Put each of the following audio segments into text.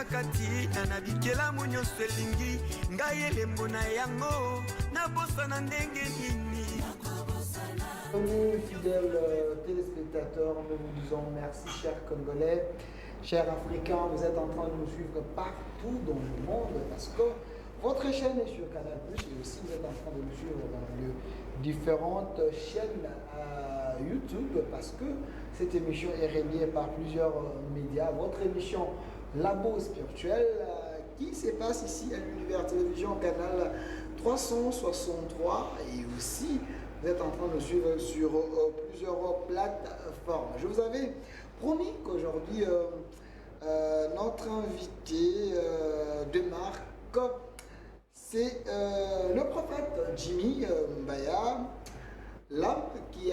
kati na bikelamu nyonso elingi ngai elembo na yango nabosa ndenge nini. Bienvenue fidèles téléspectateurs, nous vous disons merci chers Congolais, chers Africains, vous êtes en train de nous suivre partout dans le monde parce que votre chaîne est sur Canal+, et aussi vous êtes en train de nous suivre dans les différentes chaînes YouTube parce que cette émission est reliée par plusieurs médias. Votre émission Labo Spirituel qui se passe ici à l'Univers Télévision Canal 363 et aussi vous êtes en train de suivre sur plusieurs plateformes. Je vous avais promis qu'aujourd'hui notre invité de marque c'est le prophète Jimmy Mbaya, l'homme qui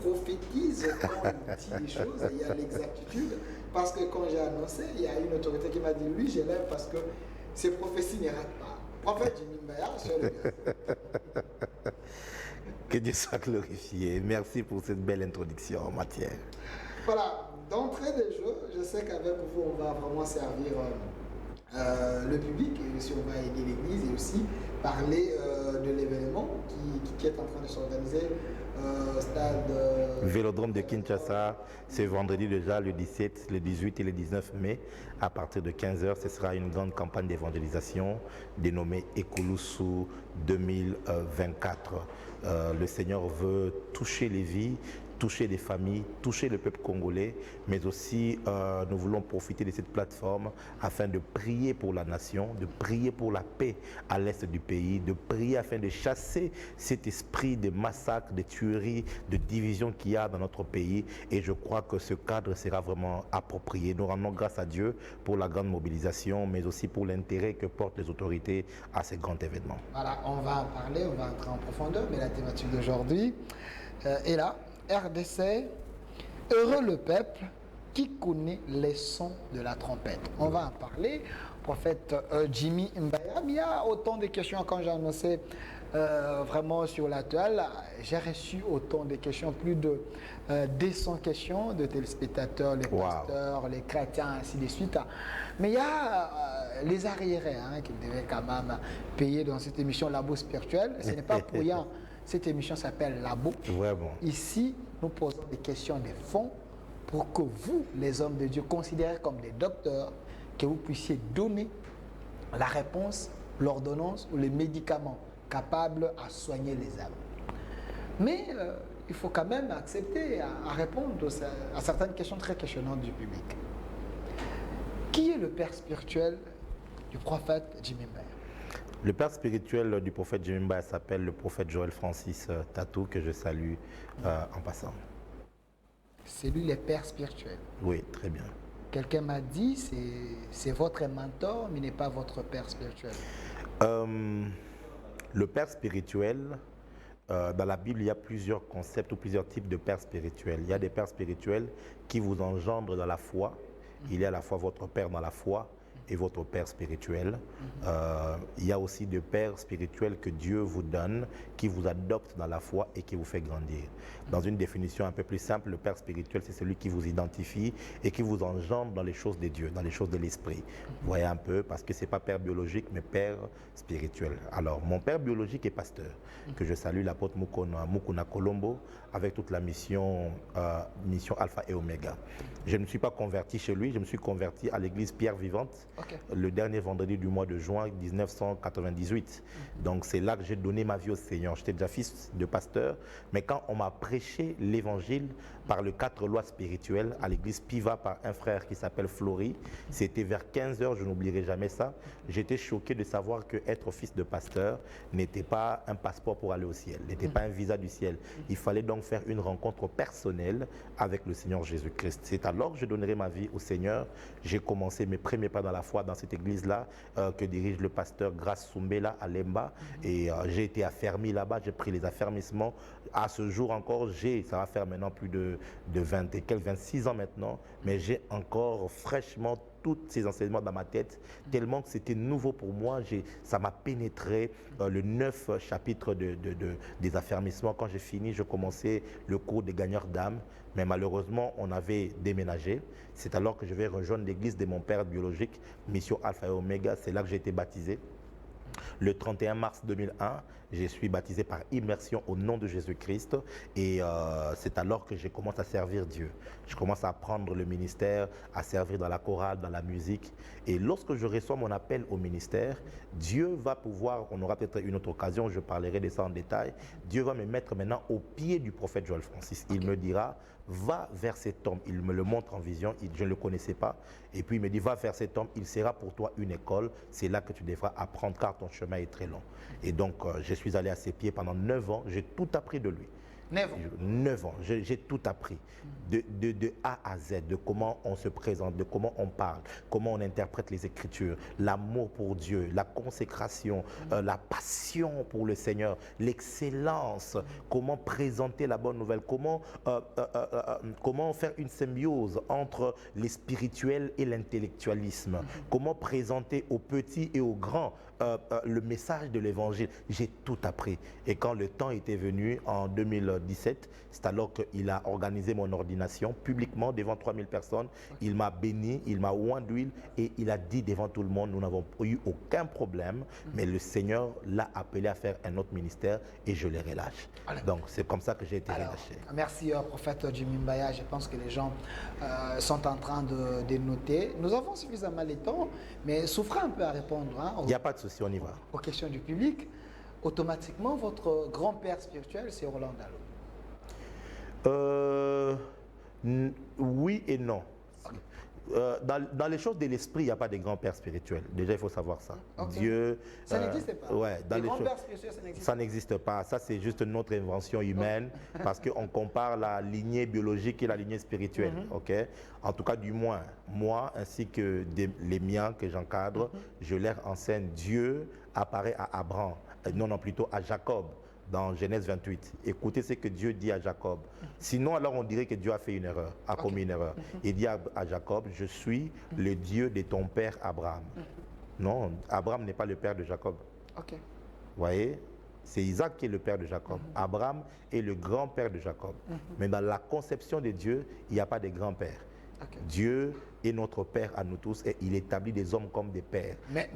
prophétise quand il dit les choses, il y a l'exactitude. Parce que quand j'ai annoncé, il y a une autorité qui m'a dit lui, je l'aime parce que ses prophéties ne ratent pas. Prophète Jimmy Mbaya, c'est le gars. Que Dieu soit glorifié. Merci pour cette belle introduction en matière. Voilà, d'entrée de jeu, je sais qu'avec vous, on va vraiment servir le public et aussi on va aider l'église et aussi parler de l'événement qui est en train de s'organiser au stade Vélodrome de Kinshasa, c'est vendredi déjà le 17, le 18 et le 19 mai à partir de 15h. Ce sera une grande campagne d'évangélisation dénommée Ekulusu 2024. Le Seigneur veut toucher les vies, toucher les familles, toucher le peuple congolais, mais aussi nous voulons profiter de cette plateforme afin de prier pour la nation, de prier pour la paix à l'est du pays, de prier afin de chasser cet esprit de massacre, de tuerie, de division qu'il y a dans notre pays. Et je crois que ce cadre sera vraiment approprié. Nous rendons grâce à Dieu pour la grande mobilisation, mais aussi pour l'intérêt que portent les autorités à ces grands événements. Voilà, on va en parler, on va entrer en profondeur, mais la thématique d'aujourd'hui est là. RDC, heureux le peuple qui connaît les sons de la trompette. On va en parler. Prophète Jimmy Mbaya, il y a autant de questions quand j'ai annoncé vraiment sur la toile. J'ai reçu autant de questions, plus de 200 questions de téléspectateurs, les pasteurs, les chrétiens, ainsi de suite. Mais il y a les arriérés qui devaient quand même payer dans cette émission Labo Spirituel. Ce n'est pas pour rien. Cette émission s'appelle Labo. Vraiment. Ici, nous posons des questions de fond pour que vous, les hommes de Dieu, considérés comme des docteurs, que vous puissiez donner la réponse, l'ordonnance ou les médicaments capables à soigner les âmes. Mais il faut quand même accepter à répondre à certaines questions très questionnantes du public. Qui est le père spirituel du prophète Jimmy Mbaya? Le père spirituel du prophète Jimmy Mbaya s'appelle le prophète Joël Francis Tatou, que je salue en passant. C'est lui le père spirituel? Oui, très bien. Quelqu'un m'a dit c'est votre mentor, mais il n'est pas votre père spirituel. Le père spirituel, dans la Bible, il y a plusieurs concepts ou plusieurs types de pères spirituels. Il y a des pères spirituels qui vous engendrent dans la foi. Il y a à la fois votre père dans la foi et votre père spirituel. Il y a aussi des pères spirituels que Dieu vous donne, qui vous adopte dans la foi et qui vous fait grandir. Dans une définition un peu plus simple, le père spirituel, c'est celui qui vous identifie et qui vous engendre dans les choses de Dieu, dans les choses de l'esprit. Vous voyez un peu, parce que c'est pas père biologique, mais père spirituel. Alors, mon père biologique est pasteur, que je salue, l'apôtre Mukuna Colombo, avec toute la mission Alpha et Oméga. Je ne me suis pas converti chez lui, je me suis converti à l'église Pierre Vivante, le dernier vendredi du mois de juin 1998. Donc c'est là que j'ai donné ma vie au Seigneur. J'étais déjà fils de pasteur, mais quand on m'a prêché l'évangile par le 4 lois spirituelles à l'église Piva par un frère qui s'appelle Flory, c'était vers 15h, je n'oublierai jamais ça. J'étais choqué de savoir que être fils de pasteur n'était pas un passeport pour aller au ciel, n'était pas un visa du ciel. Il fallait donc faire une rencontre personnelle avec le Seigneur Jésus-Christ. C'est alors que je donnerai ma vie au Seigneur. J'ai commencé mes premiers pas dans la foi dans cette église-là que dirige le pasteur Grace Soumbela à Lemba. Et j'ai été affermi là-bas, j'ai pris les affermissements. À ce jour encore, ça va faire maintenant plus de 20 et quelques 26 ans maintenant, mais j'ai encore fraîchement tous ces enseignements dans ma tête, tellement que c'était nouveau pour moi. Ça m'a pénétré. Le 9 chapitre des affermissements, quand j'ai fini, je commençais le cours des gagneurs d'âme. Mais malheureusement, on avait déménagé. C'est alors que je vais rejoindre l'église de mon père biologique, Mission Alpha et Oméga. C'est là que j'ai été baptisé. Le 31 mars 2001, je suis baptisé par immersion au nom de Jésus-Christ et c'est alors que je commence à servir Dieu. Je commence à prendre le ministère, à servir dans la chorale, dans la musique. Et lorsque je reçois mon appel au ministère, Dieu va pouvoir, on aura peut-être une autre occasion, je parlerai de ça en détail, Dieu va me mettre maintenant au pied du prophète Joël Francis. Il me dira, va vers cet homme. Il me le montre en vision, je ne le connaissais pas. Et puis il me dit, va vers cet homme, il sera pour toi une école. C'est là que tu devras apprendre car ton chemin est très long. Et donc je suis allé à ses pieds pendant 9 ans, j'ai tout appris de lui. 9 ans. 9 ans, j'ai tout appris, de A à Z, de comment on se présente, de comment on parle, comment on interprète les Écritures, l'amour pour Dieu, la consécration, la passion pour le Seigneur, l'excellence, comment présenter la bonne nouvelle, comment faire une symbiose entre les spirituels et l'intellectualisme, comment présenter aux petits et aux grands le message de l'évangile. J'ai tout appris. Et quand le temps était venu en 2017, c'est alors qu'il a organisé mon ordination publiquement devant 3000 personnes. Il m'a béni, il m'a oint d'huile et il a dit devant tout le monde, nous n'avons eu aucun problème, mais le Seigneur l'a appelé à faire un autre ministère et je le relâche. Donc c'est comme ça que j'ai été relâché. Merci prophète Jimmy Mbaya. Je pense que les gens sont en train de noter. Nous avons suffisamment de temps, mais souffrez un peu à répondre. Hein, il n'y a pas de souci, on y va. Aux questions du public. Automatiquement, votre grand-père spirituel, c'est Roland Dallot. Oui et non. Dans les choses de l'esprit, il n'y a pas de grand-père spirituel. Déjà, il faut savoir ça. Dieu. Ça n'existe pas. Ouais, dans les grands-pères spirituels, ça n'existe pas. Ça, c'est juste notre invention humaine parce qu'on compare la lignée biologique et la lignée spirituelle. Ok. En tout cas, du moins, moi ainsi que les miens que j'encadre, je leur enseigne. Dieu apparaît à Abraham, non, plutôt à Jacob. Dans Genèse 28. Écoutez ce que Dieu dit à Jacob. Sinon, alors on dirait que Dieu a fait une erreur, a commis une erreur. Il dit à Jacob, je suis le Dieu de ton père Abraham. Non, Abraham n'est pas le père de Jacob. Vous voyez, c'est Isaac qui est le père de Jacob. Abraham est le grand-père de Jacob. Mais dans la conception de Dieu, il n'y a pas de grand-père. Dieu est notre Père à nous tous et il établit des hommes comme des pères. Mais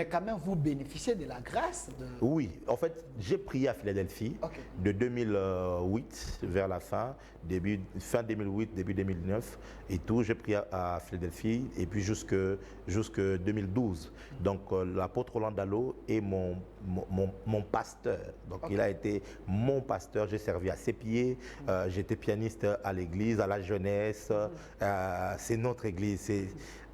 quand même, vous bénéficiez de la grâce de... Oui, en fait, j'ai prié à Philadelphie de 2008 vers la fin 2008, début 2009 et tout. J'ai prié à Philadelphie et puis jusque 2012. Donc l'apôtre Roland Dallot est mon pasteur. Donc il a été mon pasteur. J'ai servi à ses pieds. J'étais pianiste à l'église, à la jeunesse. C'est notre église.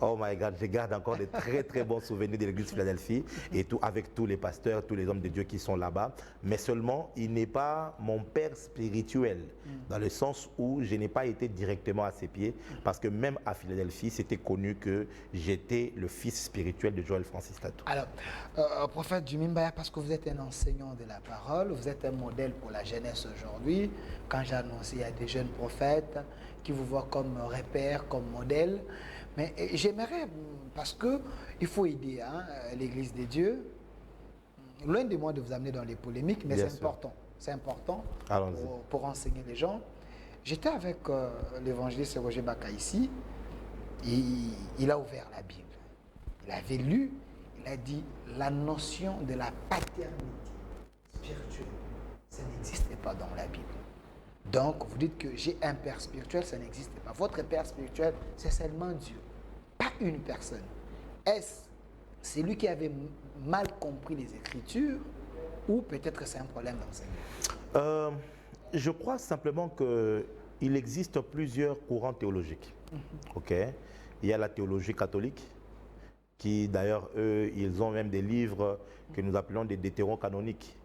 Oh my God, je garde encore de très très bons souvenirs de l'église Philadelphie et tout, avec tous les pasteurs, tous les hommes de Dieu qui sont là-bas. Mais seulement, il n'est pas mon père spirituel, dans le sens où je n'ai pas été directement à ses pieds, parce que même à Philadelphie, c'était connu que j'étais le fils spirituel de Joël Francis Tatou. Alors, prophète Jimmy Mbaya, parce que vous êtes un enseignant de la parole, vous êtes un modèle pour la jeunesse aujourd'hui. Quand j'ai annoncé, il y a des jeunes prophètes qui vous voient comme repère, comme modèle. Mais j'aimerais, parce qu'il faut aider l'Église de Dieu, loin de moi de vous amener dans les polémiques, mais c'est important. C'est important pour enseigner les gens. J'étais avec l'évangéliste Roger Baka ici, il a ouvert la Bible. Il avait lu, il a dit la notion de la paternité spirituelle, ça n'existait pas dans la Bible. Donc, vous dites que j'ai un père spirituel, ça n'existe pas. Votre père spirituel, c'est seulement Dieu, pas une personne. Est-ce celui qui avait mal compris les Écritures ou peut-être c'est un problème d'enseignement? Je crois simplement qu'il existe plusieurs courants théologiques. Il y a la théologie catholique, qui d'ailleurs, eux, ils ont même des livres que nous appelons des deutérocanoniques.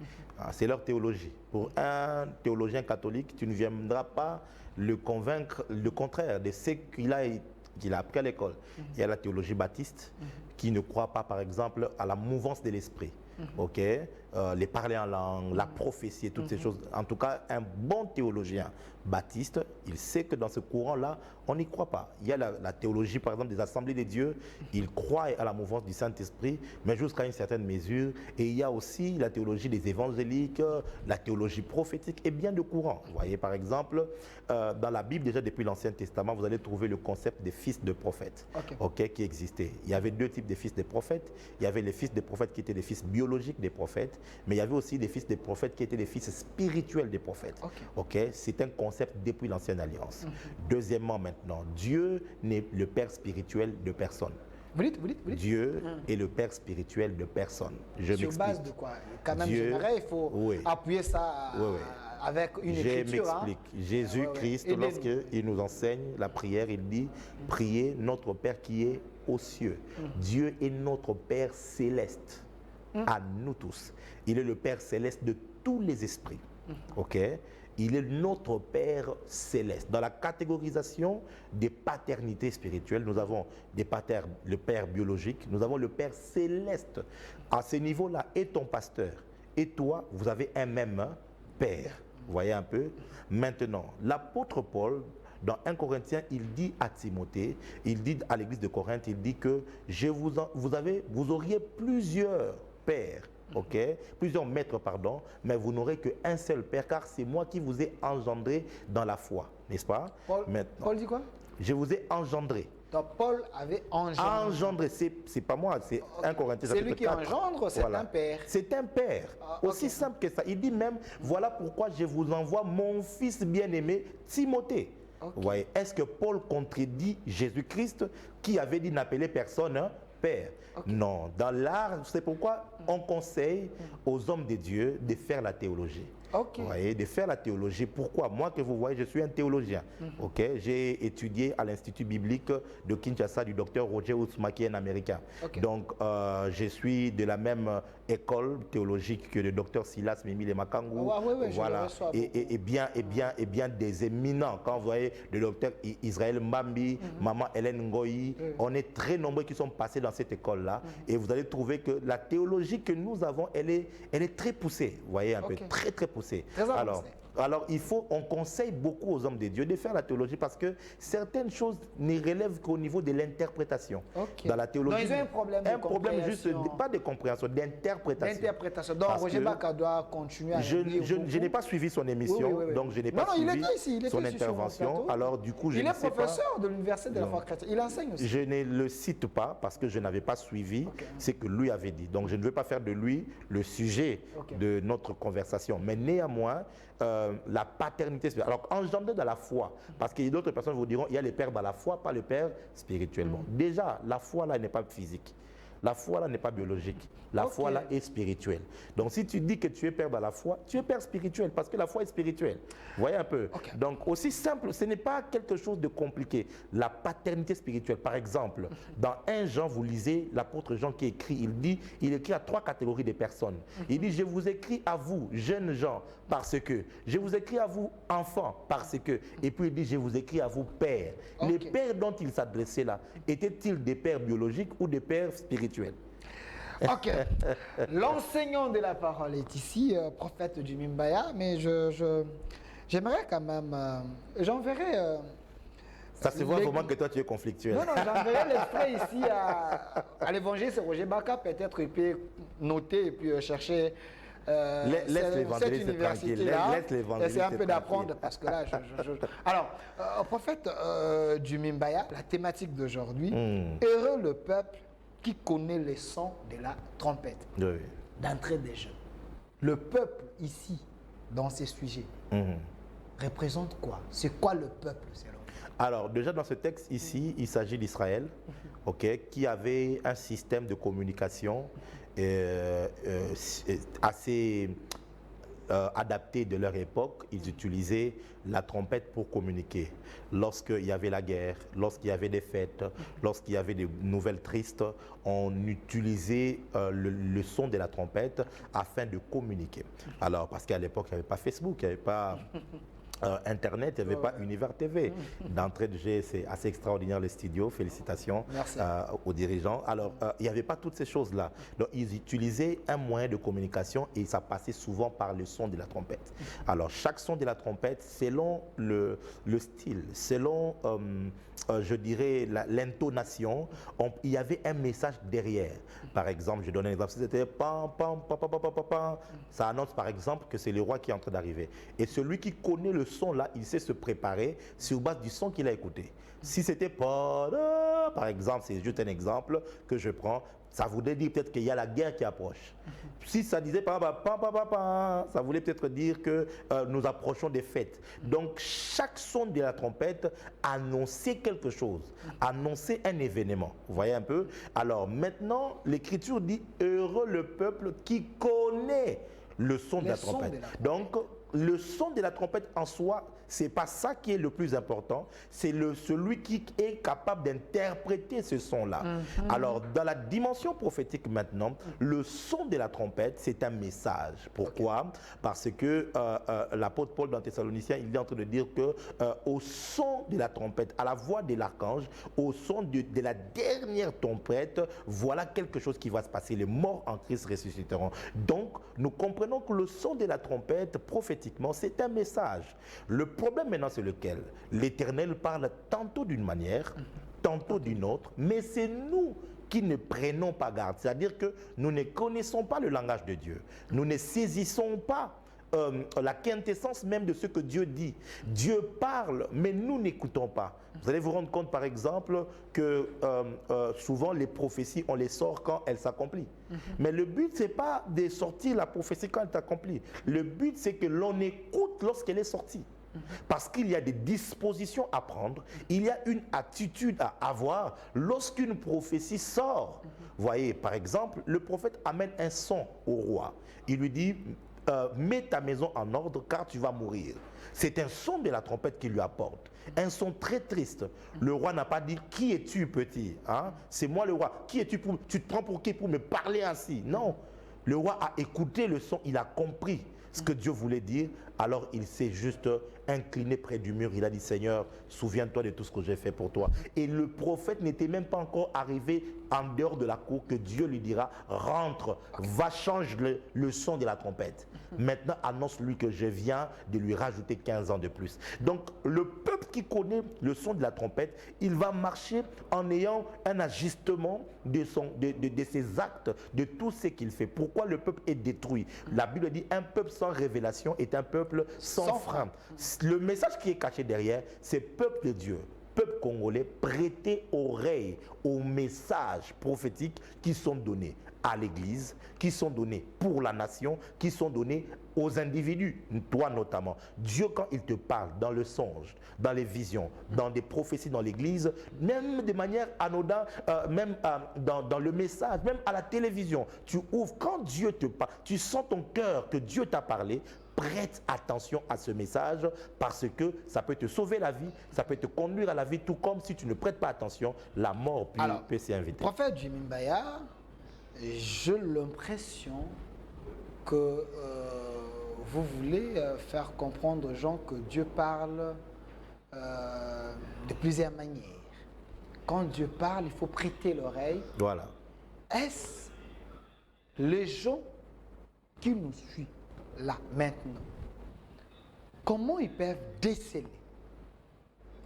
C'est leur théologie. Pour un théologien catholique, tu ne viendras pas le convaincre le contraire de ce qu'il a appris à l'école. Il y a la théologie baptiste qui ne croit pas, par exemple, à la mouvance de l'esprit. les parler en langue, la prophétie et toutes ces choses. En tout cas, un bon théologien baptiste, il sait que dans ce courant-là, on n'y croit pas. Il y a la théologie, par exemple, des assemblées des dieux, il croit à la mouvance du Saint-Esprit, mais jusqu'à une certaine mesure. Et il y a aussi la théologie des évangéliques, la théologie prophétique et bien de courants. Vous voyez, par exemple, dans la Bible, déjà depuis l'Ancien Testament, vous allez trouver le concept des fils de prophètes qui existait. Il y avait deux types de fils de prophètes. Il y avait les fils des prophètes qui étaient les fils biologiques des prophètes, mais il y avait aussi des fils des prophètes qui étaient les fils spirituels des prophètes. C'est un concept depuis l'Ancienne Alliance. Deuxièmement, maintenant, Dieu n'est le père spirituel de personne. Vous dites. Dieu est le père spirituel de personne. Sur base de quoi? Quand même, il faut appuyer ça avec une écriture. Je m'explique. Jésus-Christ, lorsqu'il nous enseigne la prière, il dit « Priez notre Père qui est aux cieux ». Dieu est notre Père céleste, à nous tous. Il est le Père céleste de tous les esprits. Il est notre Père céleste. Dans la catégorisation des paternités spirituelles, nous avons le Père biologique, nous avons le Père céleste. À ce niveau-là, et ton pasteur, et toi, vous avez un même Père. Vous voyez un peu? Maintenant, l'apôtre Paul, dans 1 Corinthiens, il dit à Timothée, il dit à l'église de Corinthe, il dit que vous auriez plusieurs pères. Plusieurs maîtres, pardon, mais vous n'aurez qu'un seul Père, car c'est moi qui vous ai engendré dans la foi, n'est-ce pas? Paul dit quoi? Je vous ai engendré. Donc Paul avait engendré. Engendré, c'est pas moi, c'est 1 Corinthiens. C'est lui qui engendre, c'est un père. C'est un père, aussi simple que ça. Il dit même, voilà pourquoi je vous envoie mon fils bien-aimé, Timothée. Vous voyez, est-ce que Paul contredit Jésus-Christ qui avait dit n'appeler personne Père? Non, dans l'art, c'est pourquoi on conseille aux hommes de Dieu de faire la théologie. Vous voyez, de faire la théologie. Pourquoi? Moi que vous voyez, je suis un théologien. J'ai étudié à l'Institut biblique de Kinshasa du docteur Roger Outsma, qui est un Américain. Donc, je suis de la même école théologique que le docteur Silas Mimile Makangu. Voilà. Et bien des éminents. Quand vous voyez le docteur Israël Mbambi, maman Hélène Ngoyi, on est très nombreux qui sont passés dans cette école-là. Et vous allez trouver que la théologie que nous avons, elle est très poussée. Vous voyez un peu, très poussée. Alors, on conseille beaucoup aux hommes de Dieu de faire la théologie parce que certaines choses ne relèvent qu'au niveau de l'interprétation. Dans la théologie, donc, ils ont un problème juste, pas de compréhension, d'interprétation. Donc, Roger Baka doit continuer à je n'ai pas suivi son émission, donc je n'ai pas suivi son intervention. Alors, du coup, il est professeur de l'Université de la foi chrétienne. Il enseigne aussi. Je ne le cite pas parce que je n'avais pas suivi ce que lui avait dit. Donc, je ne veux pas faire de lui le sujet de notre conversation. Mais néanmoins, la paternité spirituelle. Alors, engendré dans la foi, parce que d'autres personnes vous diront, il y a le père dans la foi, pas le père spirituellement. Déjà, la foi là n'est pas physique. La foi là n'est pas biologique. La foi là est spirituelle. Donc si tu dis que tu es père dans la foi, tu es père spirituel parce que la foi est spirituelle. Vous voyez un peu? Donc aussi simple, ce n'est pas quelque chose de compliqué. La paternité spirituelle, par exemple, dans 1 Jean, vous lisez l'apôtre Jean qui écrit, il écrit à 3 catégories de personnes. Il dit, je vous écris à vous, jeunes gens, parce que. Je vous écris à vous, enfants, parce que. Et puis il dit, je vous écris à vous, pères. Les pères dont il s'adressait là, étaient-ils des pères biologiques ou des pères spirituels? L'enseignant de la parole est ici, prophète du Mimbaya, mais j'aimerais quand même, j'enverrai... ça se voit vraiment que toi tu es conflictuel. Non, j'enverrai l'extrait ici à l'évangile, c'est Roger Baka, peut-être il peut noter et puis chercher laisse l'évangéliste tranquille. Laisse l'évangéliste. C'est un peu d'apprendre parce que là, Alors, prophète du Mimbaya, la thématique d'aujourd'hui, heureux le peuple qui connaît les sons de la trompette. D'entrée des jeux. Le peuple ici, dans ces sujets, représente quoi? C'est quoi le peuple selon vous? Alors, déjà dans ce texte ici, il s'agit d'Israël, qui avait un système de communication assez adapté de leur époque. Ils utilisaient la trompette pour communiquer. Lorsqu'il y avait la guerre, lorsqu'il y avait des fêtes, lorsqu'il y avait des nouvelles tristes, on utilisait le son de la trompette afin de communiquer. Alors, parce qu'à l'époque, il n'y avait pas Facebook, il n'y avait pas Internet, il n'y avait pas Univers TV. D'entrée de jeu, c'est assez extraordinaire le studio. Félicitations aux dirigeants. Alors, il n'y avait pas toutes ces choses-là. Donc, ils utilisaient un moyen de communication et ça passait souvent par le son de la trompette. Alors, chaque son de la trompette, selon le style, selon, je dirais, l'intonation, il y avait un message derrière. Par exemple, je donne un exemple, c'était pam, pam, pam, pam, pam, pam, pam. Ça annonce par exemple que c'est le roi qui est en train d'arriver. Et celui qui connaît le son là, il sait se préparer sur base du son qu'il a écouté. Si c'était par exemple, c'est juste un exemple que je prends, ça voudrait dire peut-être qu'il y a la guerre qui approche. Si ça disait ça voulait peut-être dire que nous approchons des fêtes. Donc chaque son de la trompette annonçait quelque chose, annonçait un événement. Vous voyez un peu? Alors maintenant, l'Écriture dit heureux le peuple qui connaît le son de la trompette. Donc le son de la trompette en soi, c'est pas ça qui est le plus important, c'est celui qui est capable d'interpréter ce son-là. Alors, dans la dimension prophétique maintenant, le son de la trompette, c'est un message. Pourquoi? Parce que l'apôtre Paul dans Thessaloniciens, il est en train de dire que au son de la trompette, à la voix de l'archange, au son de la dernière trompette, voilà quelque chose qui va se passer. Les morts en Christ ressusciteront. Donc, nous comprenons que le son de la trompette, prophétiquement, c'est un message. Le problème maintenant, c'est lequel? L'Éternel parle tantôt d'une manière, tantôt d'une autre, mais c'est nous qui ne prenons pas garde. C'est-à-dire que nous ne connaissons pas le langage de Dieu. Nous ne saisissons pas la quintessence même de ce que Dieu dit. Dieu parle, mais nous n'écoutons pas. Vous allez vous rendre compte, par exemple, que souvent les prophéties, on les sort quand elles s'accomplissent. Mais le but, ce n'est pas de sortir la prophétie quand elle s'accomplit. Le but, c'est que l'on écoute lorsqu'elle est sortie. Parce qu'il y a des dispositions à prendre, il y a une attitude à avoir lorsqu'une prophétie sort. Vous voyez, par exemple, le prophète amène un son au roi. Il lui dit, mets ta maison en ordre car tu vas mourir. C'est un son de la trompette qu'il lui apporte. Un son très triste. Le roi n'a pas dit, qui es-tu petit, hein? C'est moi le roi. Qui es-tu pour... Tu te prends pour qui pour me parler ainsi? Non. Le roi a écouté le son, il a compris ce que Dieu voulait dire, alors il s'est juste incliné près du mur. Il a dit, Seigneur, souviens-toi de tout ce que j'ai fait pour toi. Et le prophète n'était même pas encore arrivé en dehors de la cour que Dieu lui dira, rentre, va changer le son de la trompette. Maintenant, annonce-lui que je viens de lui rajouter 15 ans de plus. Donc, le peuple qui connaît le son de la trompette, il va marcher en ayant un ajustement de ses actes, de tout ce qu'il fait. Pourquoi le peuple est détruit? La Bible dit, un peuple sans révélation est un peuple sans frein. Le message qui est caché derrière, c'est peuple de Dieu. Peuple congolais, prêtez oreille aux messages prophétiques qui sont donnés à l'Église, qui sont donnés pour la nation, qui sont donnés aux individus, toi notamment. Dieu, quand il te parle dans le songe, dans les visions, dans des prophéties dans l'Église, même de manière anodine, même dans le message, même à la télévision, tu ouvres, quand Dieu te parle, tu sens ton cœur que Dieu t'a parlé, prête attention à ce message parce que ça peut te sauver la vie, ça peut te conduire à la vie, tout comme si tu ne prêtes pas attention, la mort peut s'y inviter. Prophète Jimmy Mbaya, j'ai l'impression que vous voulez faire comprendre aux gens que Dieu parle de plusieurs manières. Quand Dieu parle, il faut prêter l'oreille. Voilà. Est-ce les gens qui nous suivent là, maintenant, comment ils peuvent déceler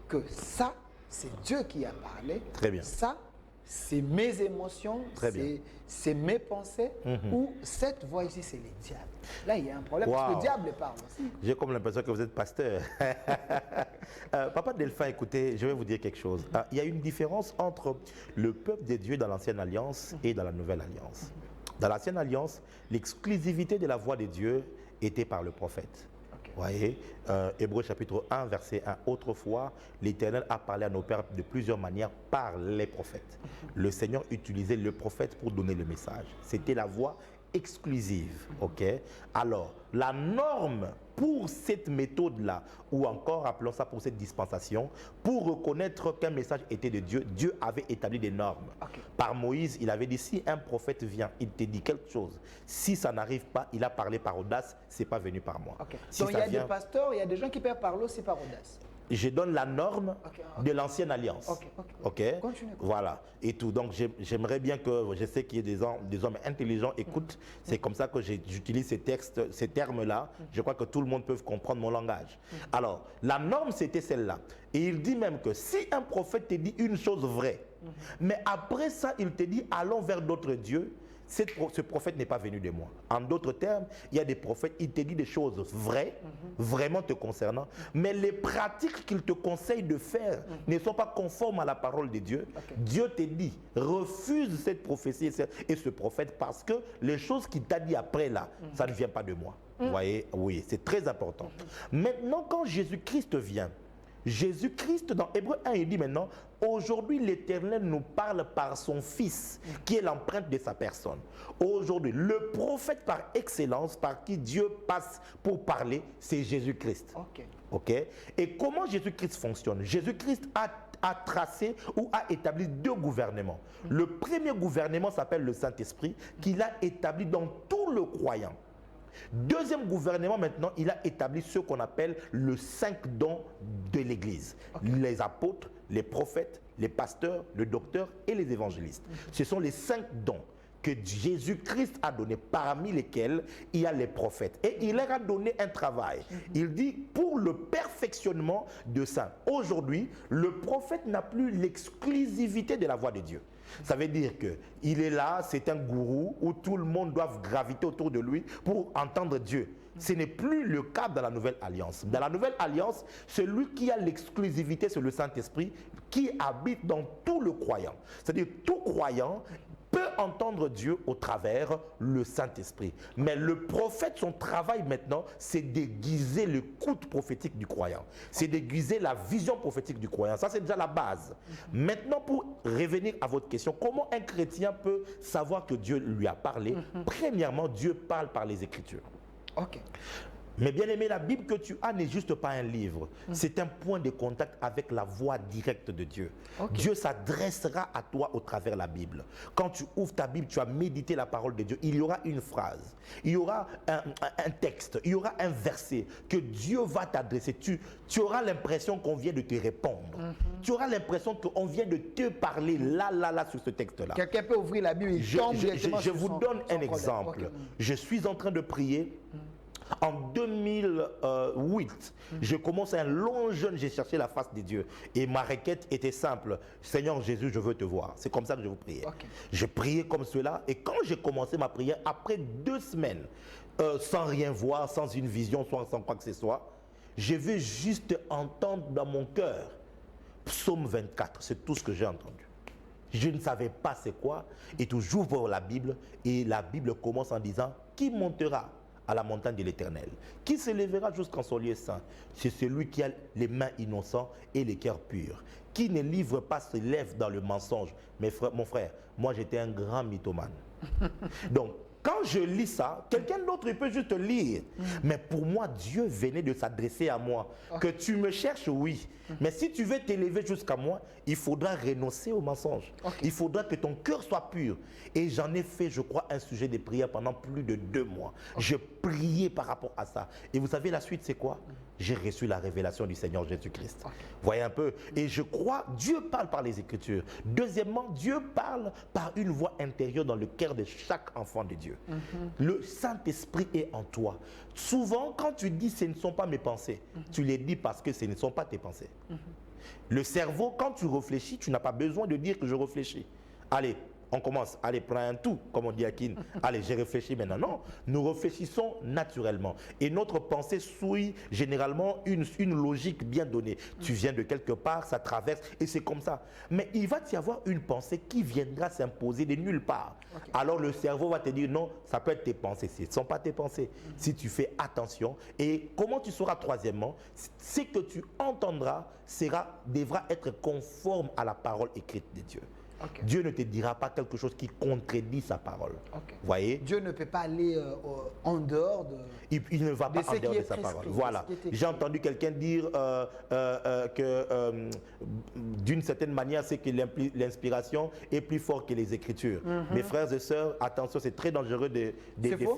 que ça, c'est Dieu qui a parlé, très bien. Ça, c'est mes émotions, c'est mes pensées, ou cette voix ici, c'est le diable. Là, il y a un problème, parce que le diable parle aussi. J'ai comme l'impression que vous êtes pasteur. Papa Delphin, écoutez, je vais vous dire quelque chose. Il y a une différence entre le peuple de Dieu dans l'Ancienne Alliance et dans la Nouvelle Alliance. Dans l'Ancienne Alliance, l'exclusivité de la voix de Dieu était par le prophète. Vous voyez, Hébreux chapitre 1, verset 1. Autrefois, l'Éternel a parlé à nos pères de plusieurs manières par les prophètes. Le Seigneur utilisait le prophète pour donner le message. C'était la voix exclusive. Ok. Alors, la norme pour cette méthode-là, ou encore appelons ça pour cette dispensation, pour reconnaître qu'un message était de Dieu, Dieu avait établi des normes. Okay. Par Moïse, il avait dit, si un prophète vient, il te dit quelque chose, si ça n'arrive pas, il a parlé par audace, c'est pas venu par moi. Okay. Si donc il y a des pasteurs, il y a des gens qui peuvent parler aussi par audace. Je donne la norme de l'ancienne alliance. Ok. Continue. Voilà. Et tout. Donc, j'aimerais bien que, je sais qu'il y ait des hommes intelligents écoutent. C'est comme ça que j'utilise ces termes-là. Je crois que tout le monde peut comprendre mon langage. Alors, la norme, c'était celle-là. Et il dit même que si un prophète te dit une chose vraie, mais après ça, il te dit, allons vers d'autres dieux, ce prophète n'est pas venu de moi. En d'autres termes, il y a des prophètes, ils te disent des choses vraies, vraiment te concernant, mais les pratiques qu'ils te conseillent de faire ne sont pas conformes à la parole de Dieu. Dieu te dit, refuse cette prophétie et ce prophète parce que les choses qu'il t'a dit après là, ça ne vient pas de moi. Vous voyez, oui, c'est très important. Maintenant, quand Jésus-Christ vient, Jésus-Christ, dans Hébreux 1, il dit maintenant, aujourd'hui l'Éternel nous parle par son Fils, qui est l'empreinte de sa personne. Aujourd'hui, le prophète par excellence, par qui Dieu passe pour parler, c'est Jésus-Christ. Ok. Et comment Jésus-Christ fonctionne? Jésus-Christ a tracé ou a établi deux gouvernements. Le premier gouvernement s'appelle le Saint-Esprit, qu'il a établi dans tout le croyant. Deuxième gouvernement, maintenant, il a établi ce qu'on appelle le 5 dons de l'Église. Les apôtres, les prophètes, les pasteurs, le docteur et les évangélistes. Ce sont les 5 dons que Jésus-Christ a donnés, parmi lesquels il y a les prophètes. Et il leur a donné un travail. Il dit, pour le perfectionnement de ça. Aujourd'hui, le prophète n'a plus l'exclusivité de la voix de Dieu. Ça veut dire qu'il est là, c'est un gourou où tout le monde doit graviter autour de lui pour entendre Dieu. Ce n'est plus le cas dans la Nouvelle Alliance. Dans la Nouvelle Alliance, celui qui a l'exclusivité, c'est le Saint-Esprit qui habite dans tout le croyant. C'est-à-dire tout croyant peut entendre Dieu au travers le Saint-Esprit. Mais le prophète, son travail maintenant, c'est d'aiguiser l'écoute prophétique du croyant. C'est d'aiguiser la vision prophétique du croyant. Ça, c'est déjà la base. Maintenant, pour revenir à votre question, comment un chrétien peut savoir que Dieu lui a parlé? Premièrement, Dieu parle par les Écritures. Mais bien aimé, la Bible que tu as n'est juste pas un livre. C'est un point de contact avec la voix directe de Dieu. Dieu s'adressera à toi au travers de la Bible. Quand tu ouvres ta Bible, tu as médité la parole de Dieu. Il y aura une phrase, il y aura un texte, il y aura un verset que Dieu va t'adresser. Tu auras l'impression qu'on vient de te répondre. Tu auras l'impression qu'on vient de te parler là sur ce texte-là. Quelqu'un peut ouvrir la Bible et tombe directement je vous donne un exemple. Je suis en train de prier. En 2008, je commence un long jeûne, j'ai cherché la face de Dieu. Et ma requête était simple. Seigneur Jésus, je veux te voir. C'est comme ça que je vous priais. Je priais comme cela. Et quand j'ai commencé ma prière, après 2 semaines, sans rien voir, sans une vision, sans quoi que ce soit, je veux juste entendre dans mon cœur Psaume 24. C'est tout ce que j'ai entendu. Je ne savais pas c'est quoi. Et toujours pour la Bible. Et la Bible commence en disant, qui montera à la montagne de l'Éternel? Qui se lèvera jusqu'en son lieu saint? C'est celui qui a les mains innocentes et les cœurs purs, qui ne livre pas ses lèvres dans le mensonge. Mais mon frère, moi j'étais un grand mythomane. Donc, quand je lis ça, quelqu'un d'autre peut juste lire. Mais pour moi, Dieu venait de s'adresser à moi. Que tu me cherches, oui. Mais si tu veux t'élever jusqu'à moi, il faudra renoncer au mensonge. Il faudra que ton cœur soit pur. Et j'en ai fait, je crois, un sujet de prière pendant plus de 2 mois. Je priais par rapport à ça. Et vous savez, la suite, c'est quoi? J'ai reçu la révélation du Seigneur Jésus-Christ. Voyez un peu. Et je crois, Dieu parle par les Écritures. Deuxièmement, Dieu parle par une voix intérieure dans le cœur de chaque enfant de Dieu. Le Saint-Esprit est en toi. Souvent, quand tu dis ce ne sont pas mes pensées, tu les dis parce que ce ne sont pas tes pensées. Le cerveau, quand tu réfléchis, tu n'as pas besoin de dire que je réfléchis. Allez, on commence. Allez, prends un tout, comme on dit à Kin. Allez, j'ai réfléchi maintenant. Non, nous réfléchissons naturellement. Et notre pensée suit généralement une logique bien donnée. Tu viens de quelque part, ça traverse, et c'est comme ça. Mais il va y avoir une pensée qui viendra s'imposer de nulle part. Alors le cerveau va te dire, non, ça peut être tes pensées. Ce ne sont pas tes pensées. Si tu fais attention. Et comment tu sauras, troisièmement, ce que tu entendras devra être conforme à la parole écrite de Dieu. Ok. Dieu ne te dira pas quelque chose qui contredit sa parole. Ok. Voyez? Dieu ne peut pas aller en dehors de... Il ne va pas de ce en qui dehors est de sa prescrit, parole. de Voilà. ce qui est écrit. J'ai entendu quelqu'un dire que d'une certaine manière, c'est que l'inspiration est plus forte que les Écritures. Mes frères et sœurs, attention, c'est très dangereux de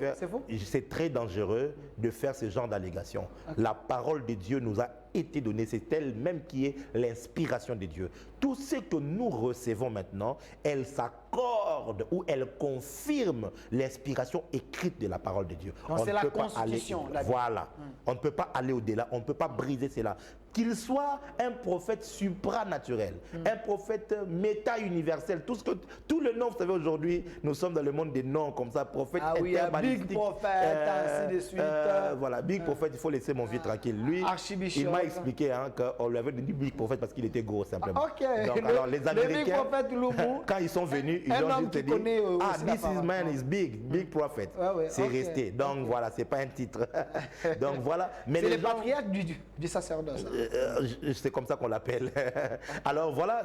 faire. C'est faux? C'est très dangereux de faire ce genre d'allégation. La parole de Dieu nous a été donnée, c'est elle-même qui est l'inspiration de Dieu. Tout ce que nous recevons maintenant, elle s'accorde ou elle confirme l'inspiration écrite de la parole de Dieu. Donc c'est la constitution. Voilà. On ne peut pas aller au-delà, on ne peut pas briser cela. Qu'il soit un prophète supranaturel, un prophète méta-universel, tout le nom, vous savez, aujourd'hui, nous sommes dans le monde des noms comme ça, prophète big prophète, ainsi de suite. Voilà, big prophète, il faut laisser mon vieux tranquille. Lui, il m'a expliqué qu'on lui avait donné big prophète parce qu'il était gros, simplement. Ok. Donc, alors, les Américains, Loubou, quand ils sont venus, ils ont juste dit, this man is big prophet. C'est resté. Donc, voilà, c'est pas un titre. Donc, voilà. C'est le patriarche du sacerdoce. C'est comme ça qu'on l'appelle. Alors voilà,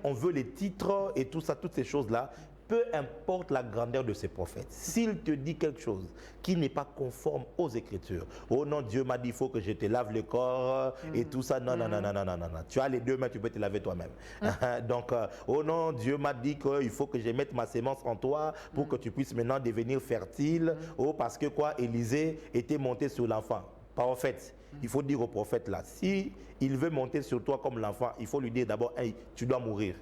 on veut les titres et tout ça, toutes ces choses-là. Peu importe la grandeur de ces prophètes, s'il te dit quelque chose qui n'est pas conforme aux Écritures, oh non, Dieu m'a dit il faut que je te lave le corps et tout ça, non. Tu as les deux mains, tu peux te laver toi-même. Donc, oh non, Dieu m'a dit qu'il faut que je mette ma sémence en toi pour que tu puisses maintenant devenir fertile. Oh, parce que quoi, Élisée était monté sur l'enfant. Pas en fait. Il faut dire au prophète là, si il veut monter sur toi comme l'enfant, il faut lui dire d'abord, hey, tu dois mourir.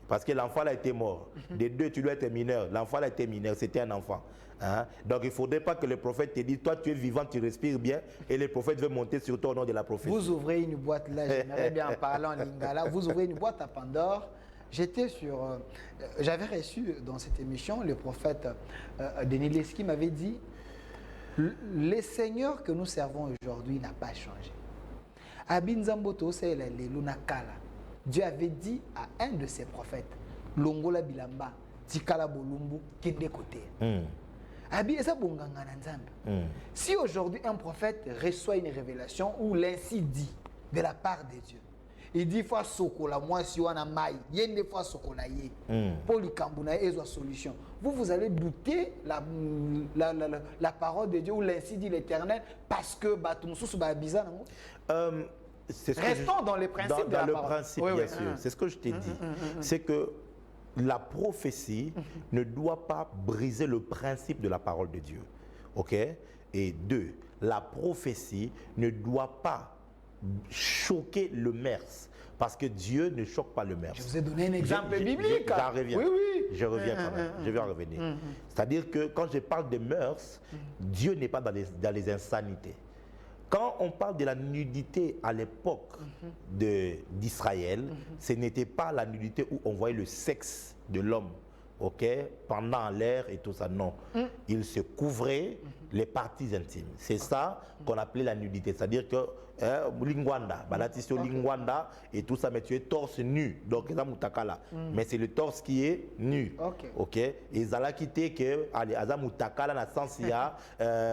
Parce que l'enfant là était mort. Des deux, tu dois être mineur. L'enfant là était mineur, c'était un enfant. Hein? Donc il ne faudrait pas que le prophète te dise, toi tu es vivant, tu respires bien, et le prophète veut monter sur toi au nom de la prophétie. Vous ouvrez une boîte là, j'aimerais bien en parler en lingala, vous ouvrez une boîte à Pandore. J'avais reçu dans cette émission, le prophète Denis Leski m'avait dit, le Seigneur que nous servons aujourd'hui n'a pas changé. Abinzamboto, c'est l'Elunakala. Dieu avait dit à un de ses prophètes, Longola Bilamba, Tikala Bolumbu, Kende Kote. Si aujourd'hui un prophète reçoit une révélation où l'ainsi dit de la part de Dieu, il dit fois sokola moi si on a maille yende fois sokola ye pour le kambuna et solution. Vous allez douter la parole de Dieu ou l'ainsi dit l'Éternel parce que batumsusu ba bizarre. Restons dans les principes de la parole. Dans le principe, bien sûr. C'est ce que je t'ai dit. C'est que la prophétie ne doit pas briser le principe de la parole de Dieu. OK? Et deux, la prophétie ne doit pas choquer le merce. Parce que Dieu ne choque pas le merce. Je vous ai donné un exemple biblique. J'en reviens. Oui. Je reviens quand même. Je vais en revenir. C'est-à-dire que quand je parle de mœurs, Dieu n'est pas dans les insanités. Quand on parle de la nudité à l'époque d'Israël, ce n'était pas la nudité où on voyait le sexe de l'homme, ok, pendant l'air et tout ça, non. Il se couvrait les parties intimes. C'est ça qu'on appelait la nudité, c'est-à-dire que lingwanda, balatisio lingwanda et tout ça, mais tu es torse nu, donc mais c'est le torse qui est nu, ok. Et zala quitté que allez azamutakala na sens ya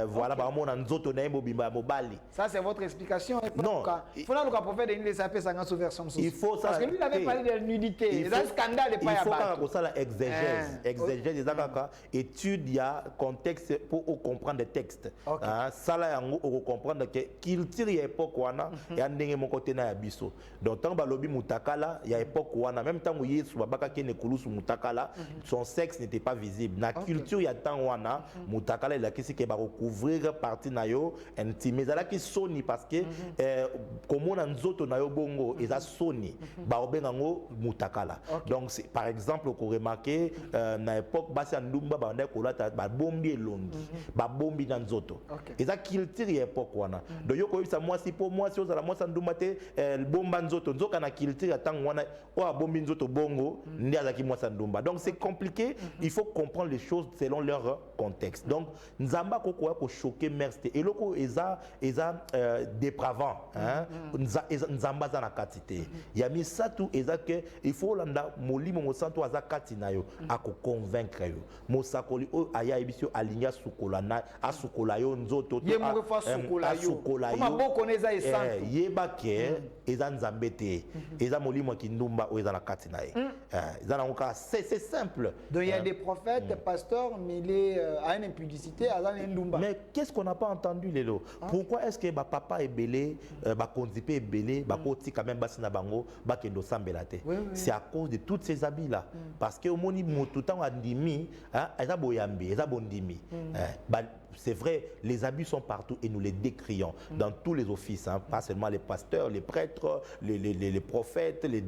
voilà ba mon nzoto na mbobimba mobali. Ça c'est votre explication. Non, il faut le prophète de s'appeler ça sous version. Il faut ça. Parce que lui il avait parlé de la nudité. C'est un scandale pas. Il faut que ça la exégèse, exégèse des akaka étude ya contexte pour comprendre des textes. Ça là on comprendre que culture ya époque wana ya ndenge moko te na ya biso. Donc tant balobi mutakala ya époque wana même tant Yesu babaka kene kulusu mutakala son sexe n'était pas visible. Na culture ya temps wana mutakala il a kisi ke ba recouvrir partie na yo intime ezala ki soni parce que comme on nzoto na yo bongo eza soni ba obenga ngo mutakala. Donc par exemple ko remarquer na époque basi ndumba ba ndeko kolata ba bombi elongi ba bombi na nzoto. Eza culture ya époque wana. Donc yo ko bisa moi si pour moi si ozala moi sanduma te bomba nzoto nzoka na culture ya temps wana o bombi nzoto bongo ndi azaki moi sandumba. Donc c'est compliqué, il faut comprendre les choses selon leur contexte. Donc nzamba ko ko choquer merste et loko eza dépravant hein nzamba za na katité ya misatu eza que il faut landa molimo mosanto aza kati na yo ako convaincre yo mosakoli o aya ebisio alinya sukolana asukola yo nzoto Ye mo fa sukola yo. Kuma boko neza esantu. Yeba ke eza nzambe te. Eza molimo kindumba o eza na kati na ye. Eza na ngoka c'est simple. Donc il y a des prophètes, des pasteurs, mais il est à une impudicité, à une ndumba. Mais qu'est-ce qu'on n'a pas entendu Lelo? Pourquoi est-ce que papa est belé, konzipe est belé, koti quand même basina bango, kendo sambelate? C'est à cause de tous ces habits là. Parce que au moni motutan andimi, eza boyambi, eza bondimi. C'est vrai, les abus sont partout et nous les décrions dans tous les offices, hein, pas seulement les pasteurs, les prêtres, les prophètes, les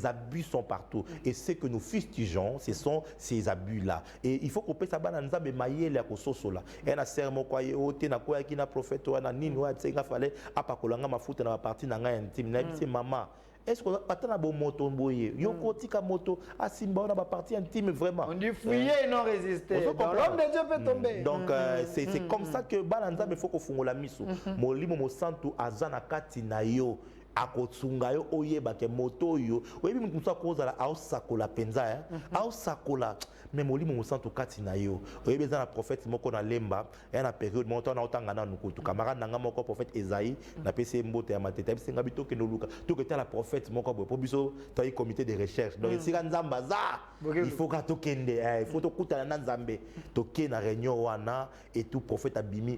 abus sont partout. Et ce que nous fustigeons, ce sont ces abus-là. Et il faut qu'on puisse savoir que nous mailler la kososo là. Et na sermo kwa yote na kwa kina prophète na nini wa tsenga fale apa kolanga mafuta na partie na nga intime na bisi mama. Est-ce que patana bo moto mboye yo kotika moto asimba na ba partie intime vraiment. On dit fouiller et non résister. L'homme de Dieu peut tomber. Donc c'est comme ça que bananza il faut ko fungola miso. Molimo mo santu azana kati na yo. Akotsunga yo oyeba ke moto yo oyebi mutu akozala aosakola penza aosakola mais molimo mosantu kati na yo oyebi eza na prophète moko na lemba ya na période moko na otanga na nukutu camarade nanga moko prophète Esaïe na pese mbote ya matete bisenga bitoke no luka to que la prophète moko bo biso to yi comité de recherche donc sika nzamba za il faut ka tokende il faut to kutana na nzambe toke na réunion wana et tout prophète abimi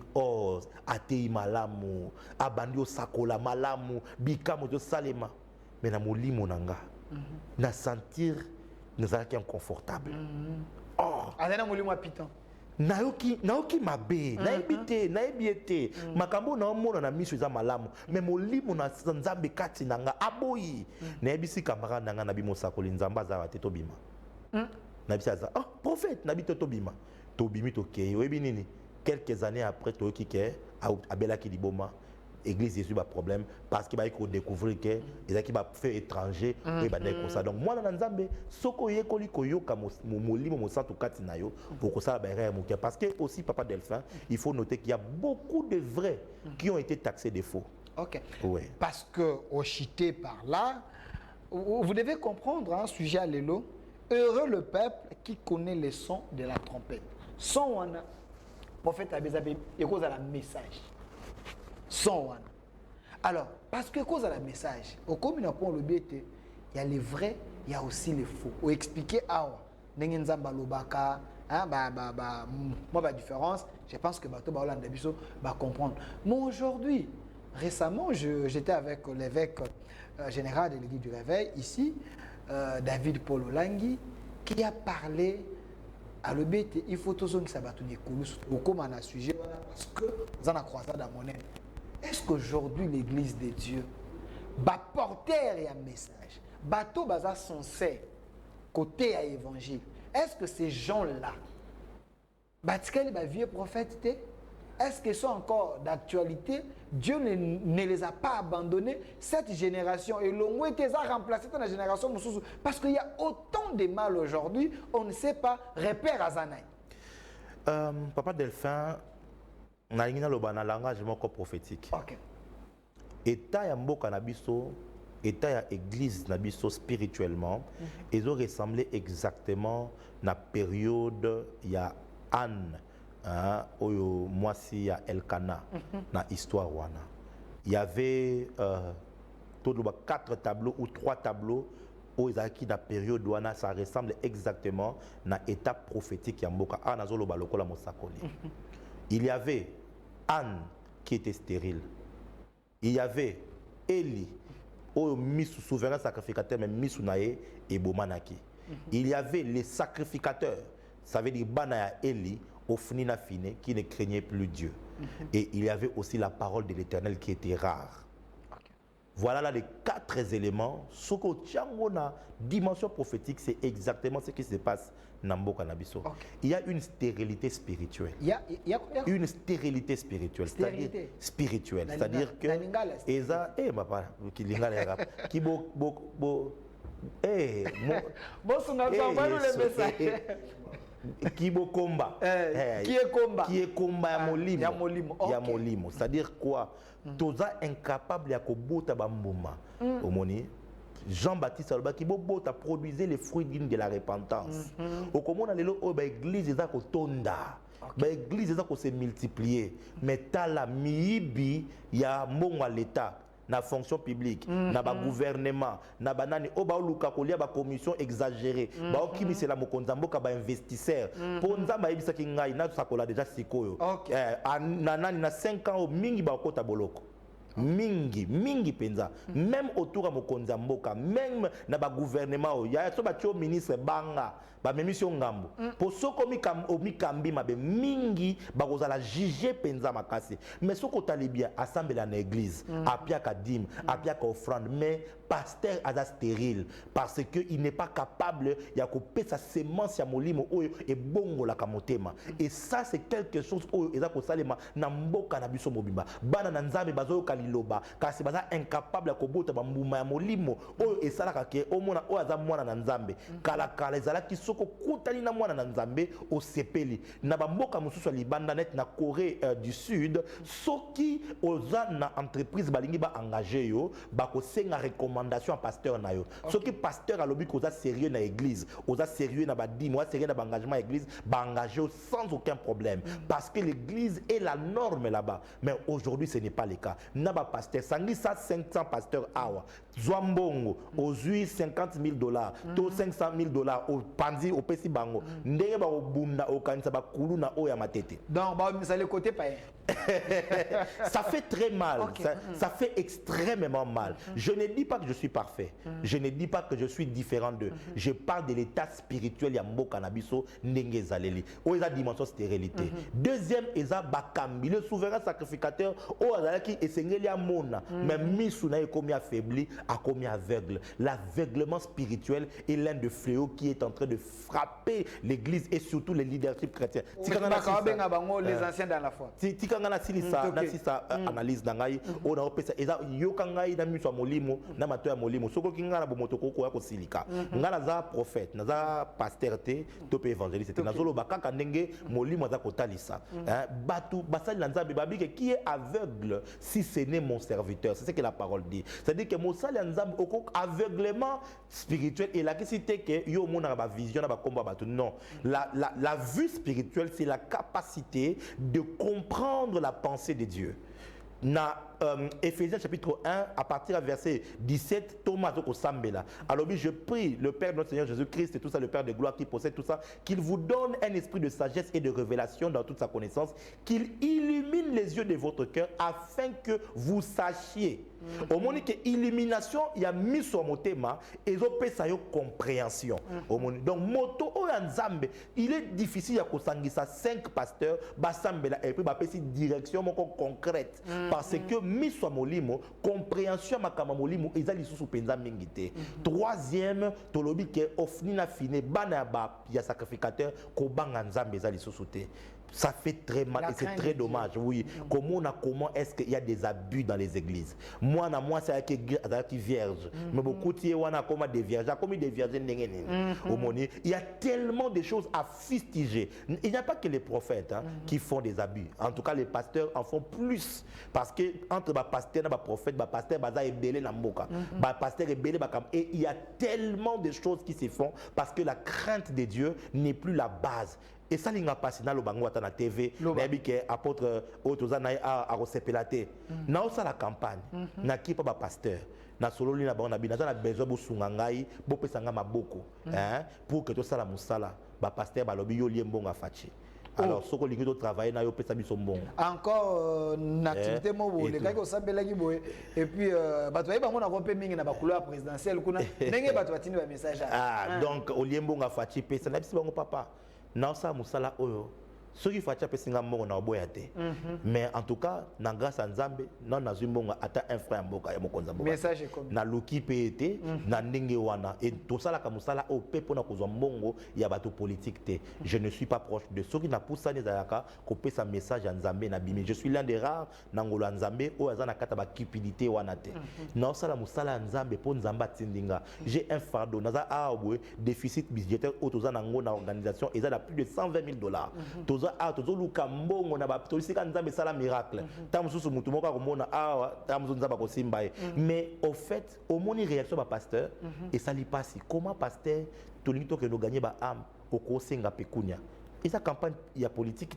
atei malamu abandi osakola malamu kamo de salema mais na molimo nanga na sentir nous allons inconfortable azana molimo apitant nayoki mabe nayebi makambo na omona na miso eza malamu mais molimo na nzambe kati nanga aboyi nayebi si camarade nanga na bimosakoli nzambe azala te tobima na bisi aza prophète na bito tobima tobimi tokei oyebi nini quelques années après toyoki ke abelaki liboma Église Jésus a problème parce qu'il va découvrir que les qui va faire étranger et va comme ça. Donc moi dans Nzambe soko yekoli koyoka molimo mosantu kati na yo pour que ça ba erreur parce que aussi papa Delphin il faut noter qu'il y a beaucoup de vrais qui ont été taxés de faux. OK. Oui. Parce que au chité par là vous devez comprendre un sujet à l'élo heureux le peuple qui connaît les sons de la trompette. Son wana prophète Abezabe et cause à la message. Son wana. Alors, parce que cause à la message, au commun pour le bête, il y a les vrais, il y a aussi les faux. Ou expliquer Nengenzamba lobaka, moi la différence, je pense que bateau baola ndabiso va comprendre. Mais aujourd'hui, récemment, j'étais avec l'évêque général de l'Église du Réveil ici, David Paul Olangi, qui a parlé à le bête, il faut tous que ça va tourner au comment on a sujet parce que vous en avez croisé dans mon aide. Est-ce qu'aujourd'hui l'église de Dieu va porter un message, bateau baza censé côté à évangile? Est-ce que ces gens-là, Batikali ba vieux prophète, est-ce qu'ils sont encore d'actualité? Dieu ne les a pas abandonnés. Cette génération et l'on été remplacé dans la génération parce qu'il y a autant de mal aujourd'hui, on ne sait pas repère à Zanaï. Papa Delphin, on a un langage prophétique. Okay. État ya mboka na biso, état ya église na biso spirituellement, ils ont ressemblé exactement na période ya Anne, oyo mwasi ya Elkana na histoire wana. Il y avait 4 tableaux ou 3 tableaux où ils qui na période wana ça ressemble exactement na état prophétique ya mboka anazolo balokola mosakoli. Il y avait Anne qui était stérile. Il y avait Eli, au souverain sacrificateur, mais Misunae et Bomanaki. Il y avait les sacrificateurs, ça veut dire Banaya Eli, Ofnina Fine, qui ne craignait plus Dieu. Et il y avait aussi la parole de l'Éternel qui était rare. Voilà là les 4 éléments. Ce que Tchangona, dimension prophétique, c'est exactement ce qui se passe dans Mboka Nabiso. Okay. Il y a une stérilité spirituelle. Il y a une stérilité spirituelle. C'est-à-dire spirituelle. C'est-à-dire que. Eza, papa, qui lingala qui Kibo combat. Qui est combat? Qui est combat ya molimo. Ya molimo. C'est-à-dire quoi? Toza incapable ya kobota bambuma. Omoni. Jean-Baptiste Alba qui bota produisait les fruits dignes de la repentance. Au comment on a l'église eza kotonda. L'église est se multiplier. Mais t'as la miibi, il y a mon à l'État. Na fonction publique, na ba gouvernement, na banani oba luka kolia ba commission exagérée, ba okimi c'est la mokonzambo ka ba investisseur. Pour nzamba yebisa ki ngai na sakola déjà sikoyo. Nanani na 5 ans mingi ba kota boloko. Mingi penza même autour à mokonza mboka même na ba gouvernement ya so ba tio ministre banga ba memission ngambo pour soko mikambi mabe mingi ba kozala juger penza makasi mais soko talibia assemblée na église apia kadim apia ka offrande mais pasteur aza stérile parce que il n'est pas capable ya ko pesa semence ya molimo oyo e bongo la kamotema et ça c'est quelque chose oyo eza ko salema na mboka na biso mobimba bana na nzambe bazo liloba kasi baza incapable ya kobota bambuma ya molimo oyo esalaka ke omona oyo aza mwana na nzambe kala ezalaki soko kutani na mwana na nzambe osepeli na bamboka mosusu ya libanda net na Corée du Sud soki oza na entreprise balingi ba engagé yo bakosenga recommandation à pasteur na yo soki pasteur alobi koza sérieux na église oza sérieux na badime oza sérieux na engagement église ba engagé sans aucun problème parce que l'église est la norme là-bas mais aujourd'hui ce n'est pas le cas naba pasteur sangi ça 500 pasteurs awa zwambongo ozui $50,000 to $500,000 au pandi au pesi bango ndenge ba obunda okanisa ba kulu na oya matete donc ba ça le côté païen. Ça fait très mal, ça fait extrêmement mal. Je ne dis pas que je suis parfait, je ne dis pas que je suis différent d'eux. Je parle de l'état spirituel ya mboka na biso ndenge zaleli. O eza dimension stérilité. Deuxième eza bakambi, le souverain sacrificateur o azalaki esengeli amona, mais misu na ekomi affaibli, akomi aveugle. L'aveuglement spirituel est l'un des fléaux qui est en train de frapper l'église et surtout les leaderships chrétiens. Les anciens dans la foi. Tikanga silisa na sisa analyse na ngai ona opesa eza yoka ngai na miso molimo na mato ya molimo soko kinga na bomoto koko ya kosilika ngala za prophète na za pasteur te to pe évangéliste na zolo bakaka ndenge molimo za kotalisa batu basali na nzambe babike qui est aveugle si ce n'est mon serviteur c'est ce que la parole dit c'est-à-dire que mosali ya nzambe oko aveuglement spirituel et la cité que yo mona ba vision na ba komba batu non la vue spirituelle c'est la capacité de comprendre la pensée de Dieu. Dans Éphésiens chapitre 1, à partir du verset 17, Thomas Sambela. Alors je prie le Père de notre Seigneur Jésus-Christ et tout ça, le Père de gloire qui possède tout ça, qu'il vous donne un esprit de sagesse et de révélation dans toute sa connaissance, qu'il illumine les yeux de votre cœur afin que vous sachiez. Au moment que illumination, il y a mis sur mon thème et ça y compréhension. Donc moto Nzambe, il est difficile à kosangisa 5 pasteurs basambela et puis bapesi direction concrète parce que mis sur molimo compréhension makama molimo ezali susu penza mingité. Troisième tolobi ke ofni na fine bana ba ya sacrificateur ko banga Nzambe ezali susu te. Ça fait très mal et c'est très dommage. Oui. Comment est-ce qu'il y a des abus dans les églises? Moi, c'est qui vierge. Mais beaucoup de comme des vierges. Comme des vierges, il y a tellement de choses à fustiger. Il n'y a pas que les prophètes qui font des abus. En tout cas, les pasteurs en font plus. Parce que entre les pasteurs et les prophètes, les pasteurs et il y a tellement de choses qui se font parce que la crainte de Dieu n'est plus la base. Et ça, il n'y a pas si na la TV, que apôtre Otozana a resepelate. Na osa la campagne, na qui pas pasteur. Na solo li na ba on a besoin de sungangai, bo pesanga maboko, pour que tout ça la musala, ba pasteur ba lobi yo liembonga fachi. Alors, ce que vous travaillez, vous pouvez faire bon. Encore une activité, les gars qui sont et puis, la présidentielle, donc, au lieu de faire papa. Non, ça, musala oyo. Ce qui fait que c'est un mais en tout cas, grâce à Nzambe, non, na zumbonga ata un frère mboka ya mokonza mboka. Message est comme na luki pété, na ndenge wana et tout ça la kamusala au pepo na kozwa mbongo ya bato politique te. Je ne suis pas proche de ceux qui na poussa les alaka ko pesa message à Nzambe na bimi. Je suis l'un des rares nangolo Nzambe o azana kata ba cupidité wana te. Non, ça la musala Nzambe po Nzamba tindinga. J'ai un fardeau naza awe déficit budgétaire au tozana ngo na organisation et ça a plus de $120. Tozo luka mbongo na ba tolisika Nzambe sala miracle tamususu mutu moko akomona awa tamususu Nzambe kosimba mais au fait au moni réaction ba pasteur et ça li passe comment pasteur tolingi to que no gagner ba âme au kosenga pekunya Et sa campagne, il y a politique.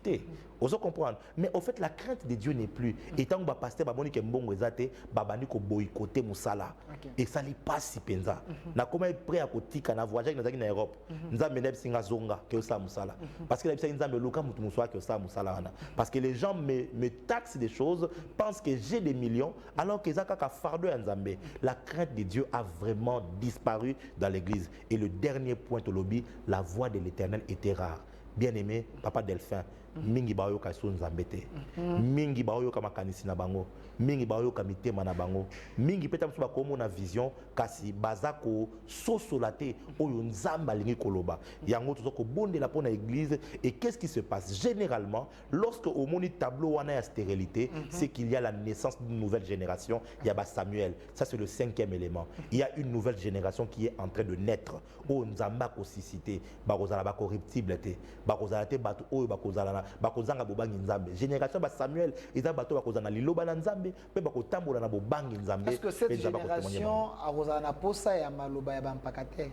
On se comprendre. Mais au fait, la crainte de Dieu n'est plus. Et tant que le pasteur baboni ke mbongo ezate, babani ko boycotter musala. Et ça n'est pas si penza. Na comment est prêt à kotika na voyager dans en Europe. Nzambe neb singa zonga ke osa musala. Parce que la bisa nzambe luka mutu muswa ke osa musala wana. Parce que les gens me taxent des choses, pensent que j'ai des millions, alors que ça kaka fardeau ya nzambe. La crainte de Dieu a vraiment disparu dans l'église. Et le dernier point au lobby, la voix de l'Éternel était rare. Bien-aimé, papa Delphin, mingi baoyoka so nzambete. Mingi baoyoka makanisi na bango. Mingi baoyoka mitema na bango. Mingi peta msuba komo na vision kasi bazako sosolate oyo nzamba lingi koloba. Yango tozoko bonde la pona église et qu'est-ce qui se passe généralement lorsque au moni tableau wana ya stérilité, c'est qu'il y a la naissance d'une nouvelle génération, il y a Samuel. Ça c'est le 5e élément. Il y a une nouvelle génération qui est en train de naître. Oh nzamba ko sisité, bakozala ba corruptible te. Bakozala te batu oyo bakozala bakozanga bobangi nzambe. Génération ba Samuel, eza bato bakozana liloba na nzambe, pe bakotambola na bobangi nzambe. Est-ce que cette génération akozana posa ya maloba ya bampakate?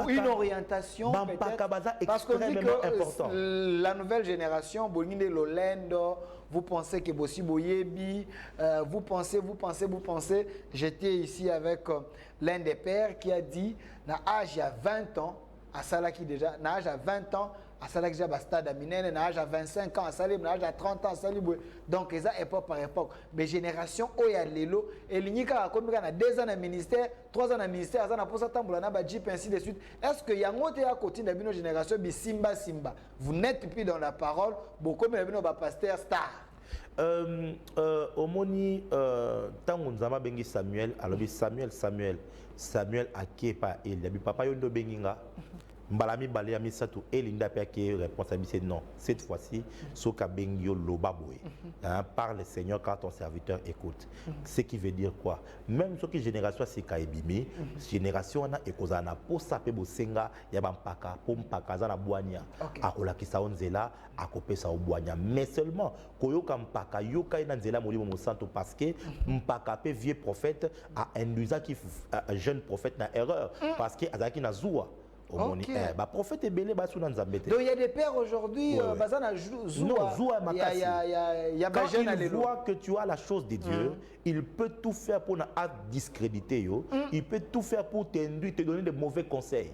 Une orientation peut-être, parce qu'on dit que important. La nouvelle génération, Bolinde Lolendo, vous pensez que Bossi Boyebi, vous pensez. J'étais ici avec l'un des pères qui a dit, na âge à 20 ans, à Salaki déjà, na âge à 20 ans, à Salaki déjà stade à Minene, na âge à 25 ans, à Salib, na âge à 30 ans, à Salib. Donc, ça époque par époque. Mais génération, Oya Lelo, et l'Inika a commis 2 ans dans le ministère, 3 ans dans le ministère, ça n'a pas ça, Tamboulana, Jeep, ainsi de suite. Est-ce que Yangote à côté de la génération, Simba, vous n'êtes plus dans la parole, beaucoup de pasteur star. Omoni, tango nzama bengi Samuel, alors Samuel a pas il y a papa yondo benginga. Mbalami balé ami satou elinda pe qui responsabilité non. Cette fois-ci, soka bengio lobaboé. Par le Seigneur quand ton serviteur écoute. Ce qui veut dire quoi? Même ce qui génération c'est kaibimi, génération na ekozana posa pe bosenga ya bampaka, pompaka za na boania. Akola kisa onzela, akopesa oboania. Mais seulement koyoka mpaka yoka ina nzela molimo mosanto parce que mpaka pe vieux prophète a induisa qui jeune prophète na erreur parce que azaki na zoua. Okay. Prophète belé ba suna nzambete. Donc il y a des pères aujourd'hui bazana zoua makasi. Quand il voit que tu as la chose de Dieu, il peut tout faire pour discréditer yo, il peut tout faire pour t'induire, te donner de mauvais conseils.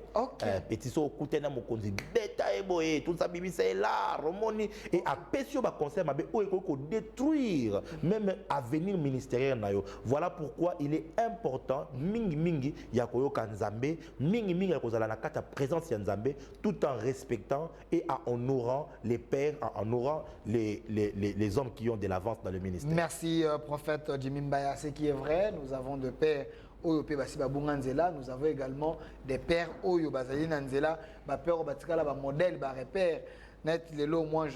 Petit so kutena mokonzi beta eboye, tout ça bibi c'est là, romoni et a pesio ba conseil mabe o eko détruire même avenir ministériel na yo. Voilà pourquoi il est important mingi ya koyoka nzambe, mingi ya kozala na kata présence ya nzambe tout en respectant et en honorant les pères, en honorant les hommes qui ont de l'avance dans le ministère. Merci prophète Jimmy Mbaya. Ce qui est vrai, nous avons des pères Oyo Basi Babunganzela, nous avons également des pères Oyo Bazali Nanzela, père Batikala, modèle, repère. Net lelo, moi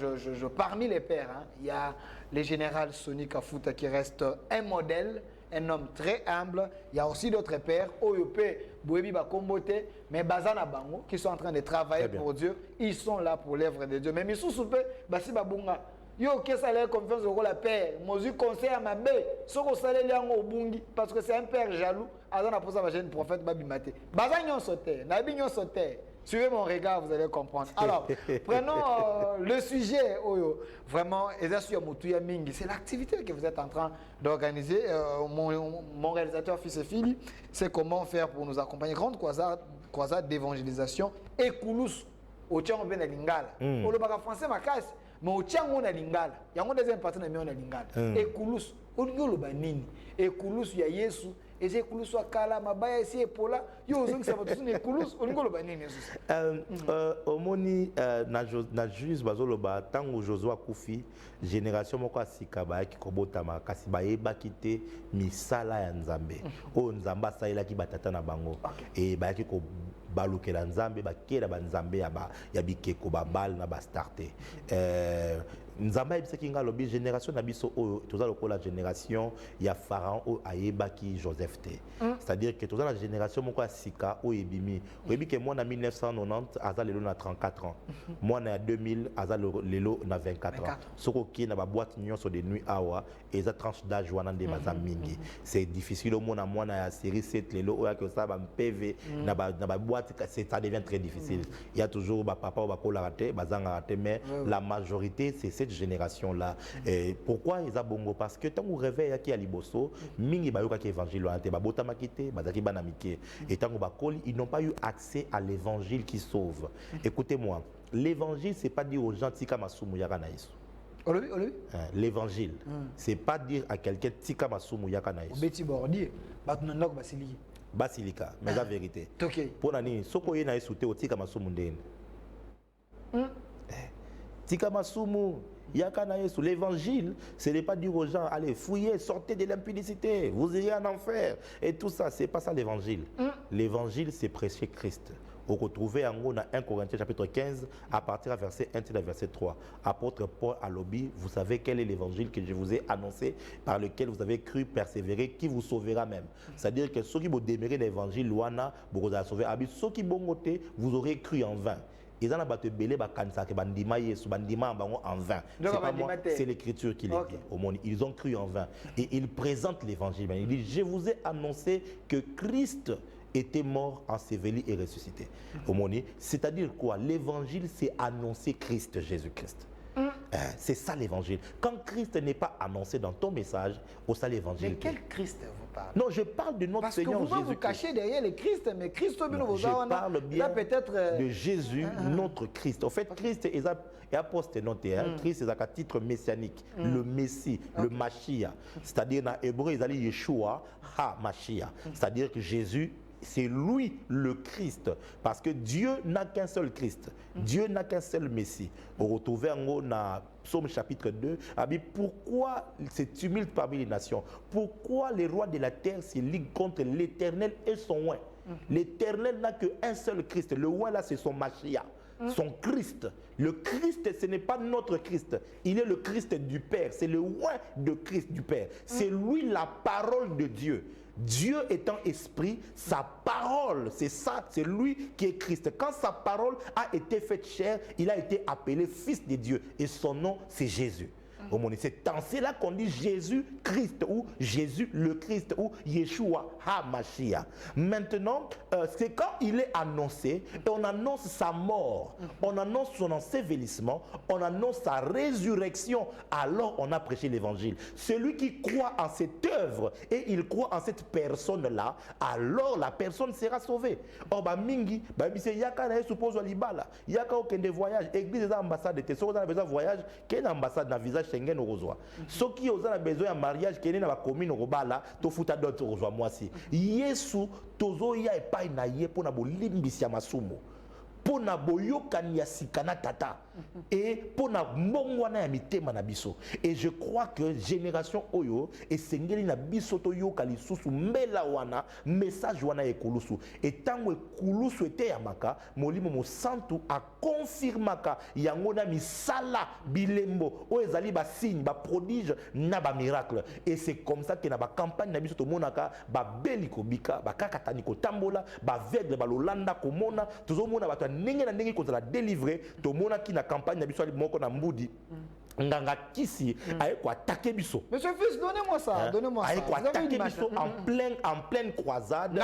parmi les pères, il y a le général Sonny Kafuta qui reste un modèle, un homme très humble. Il y a aussi d'autres pères, Oyope, Boebi Bakombote, mais Bazana Bango, qui sont en train de travailler pour Dieu. Ils sont là pour l'œuvre de Dieu. Mais Missou Soupe, Basi Babunga, yo, qu'est-ce que ça confiance au la père? Mosu conseil à ma bé, ce qu'on s'allait liango au bungi, parce que c'est un père jaloux. Azana pour ça, ma jeune prophète Babimate. Bazagnon sauté, Nabignon sauté. Suivez mon regard, vous allez comprendre. Alors, prenons le sujet, vraiment, c'est l'activité que vous êtes en train d'organiser. Mon réalisateur, fils et fille, c'est comment faire pour nous accompagner. Grande croisade d'évangélisation et Koulous, au Tchang Ben Lingala. Au Lobaka français, ma casse, mais au Tchang on a Lingala. Il y a un deuxième partenaire, mais on a Lingala. Et Koulous, au Lobanini. Et Koulous, il y a Yesu. Et j'ai Koulous soit kala mabaya ici et pour là yo zong ça va tout ne Koulous on ngolo ba nini omoni na juste bazoloba tango Josué Koufi génération moko asika ba ki kobotama kasi ba yeba kite misala ya nzambe o nzamba saila ki batata na bango et ba ki ko balukela nzambe bakela ba nzambe ya bikeko ba bal na ba starter Nzamba Ebsekinga lobi génération nabiso toza lokola génération ya pharaon o ayebaki Joseph te. C'est-à-dire que toza la génération moko sika o ebimi. Oyebi que moi na 1990 aza lelo na 34 ans. Moi na 2000 aza lelo na 24 ans. Soko ki na ba boîte nyonso de nuit awa eza tranche d'âge wana nde baza mingi. C'est difficile au mona mwana ya série 7 lelo o ya que ça ba PV na ba boîte ça devient très difficile. Il y a toujours ba papa ou ba kola raté, bazanga raté mais la majorité c'est cette génération là. Pourquoi ils a bongo parce que tant qu'on réveille qui à liboso mingi bayoka ki évangile ante ba botama kité bazaki banamike et tant qu'on ba koli ils n'ont pas eu accès à l'évangile qui sauve. Écoutez-moi, l'évangile c'est pas dire aux gens tika masumu yaka na Yesu. L'évangile c'est pas dire à quelqu'un tika masumu yaka na Yesu. Beti bordier batunandako basili basilika mais la vérité. OK. Pour nani soko ye na Yesu te otika masumu ndene. Tika masumu yaka na Yesu. L'évangile, ce n'est pas dire aux gens allez fouiller, sortez de l'impudicité, vous irez en enfer et tout ça, c'est pas ça l'évangile. L'évangile c'est prêcher Christ. Vous retrouvez en gros dans 1 Corinthiens chapitre 15 à partir du verset 1 et verset 3. Apôtre Paul à Lobi, vous savez quel est l'évangile que je vous ai annoncé par lequel vous avez cru persévérer qui vous sauvera même. C'est-à-dire que ceux qui vous demeurez l'évangile loana vous allez sauver. Ceux qui bongoté vous aurez cru en vain. Ils ont battu belé bakansa que bandima yesu bandima bango en vain. C'est pas moi, c'est l'écriture qui les dit au monde. Ils ont cru en vain et ils présentent l'évangile. Il dit je vous ai annoncé que Christ était mort, enseveli et ressuscité. Au monde, c'est-à-dire quoi? L'évangile c'est annoncer Christ Jésus-Christ. C'est ça l'évangile. Quand Christ n'est pas annoncé dans ton message, au ça l'évangile. Mais quel Christ vous parlez? Non, je parle de notre Seigneur Jésus. Parce que vous cachez derrière le Christ, mais Christ je parle bien de Jésus, notre Christ. En fait, Christ est apôtre noté. Christ est à titre messianique, le Messie, le Mashiach. C'est-à-dire dans hébreu, ils allaient Yeshua, ha Mashiach. C'est-à-dire que Jésus, c'est lui le Christ. Parce que Dieu n'a qu'un seul Christ. Dieu n'a qu'un seul Messie. On retrouve dans Psaume chapitre 2. Pourquoi ce tumulte parmi les nations? Pourquoi les rois de la terre se liguent contre l'Éternel et son oint? L'Éternel n'a qu'un seul Christ. Le oint là, c'est son Mashiach. Son Christ. Le Christ, ce n'est pas notre Christ. Il est le Christ du Père. C'est le oint de Christ du Père. C'est lui la parole de Dieu. Dieu étant esprit, sa parole, c'est ça, c'est lui qui est Christ. Quand sa parole a été faite chair, il a été appelé fils de Dieu et son nom c'est Jésus. C'est dans cela qu'on dit Jésus Christ ou Jésus le Christ ou Yeshua HaMashiach. Maintenant, c'est quand il est annoncé et on annonce sa mort, on annonce son ensevelissement, on annonce sa résurrection, alors on a prêché l'évangile. Celui qui croit en cette œuvre et il croit en cette personne-là, alors la personne sera sauvée. Or, mingi, yaka na suppose libala, yaka okende voyage, église des ambassades, te so na besoin voyage, quelle ambassade na visa Schengen au reçoit. Ceux qui ont besoin de mariage, qui est dans la commune au Robala, to futa d'autres reçoit moi si. Yesu tozo ya epai na ye pona bolimbisi ya masumu. Pona boyokani ya sikana tata et pona mbongwana ya mitema na biso. Et je crois que génération oyo et sengeli na biso to yoka lisusu mbela wana message wana ekulusu. Et tango ekulusu ete ya maka molimo mo santu a confirmaka yango na misala bilembo o ezali ba signe ba prodige na ba miracle. Et c'est comme ça que na ba campagne na biso to monaka ba beliko bika ba kakatani ko tambola ba vegle ba lolanda ko mona tozo mona ba ndenge na ndenge kozala délivrer to mona ki na campagne na biso ali moko na mbudi nganga kisi aye ko attaquer biso. Monsieur Fils, donnez-moi ça, donnez-moi ça. Aye ko attaquer biso en pleine croisade.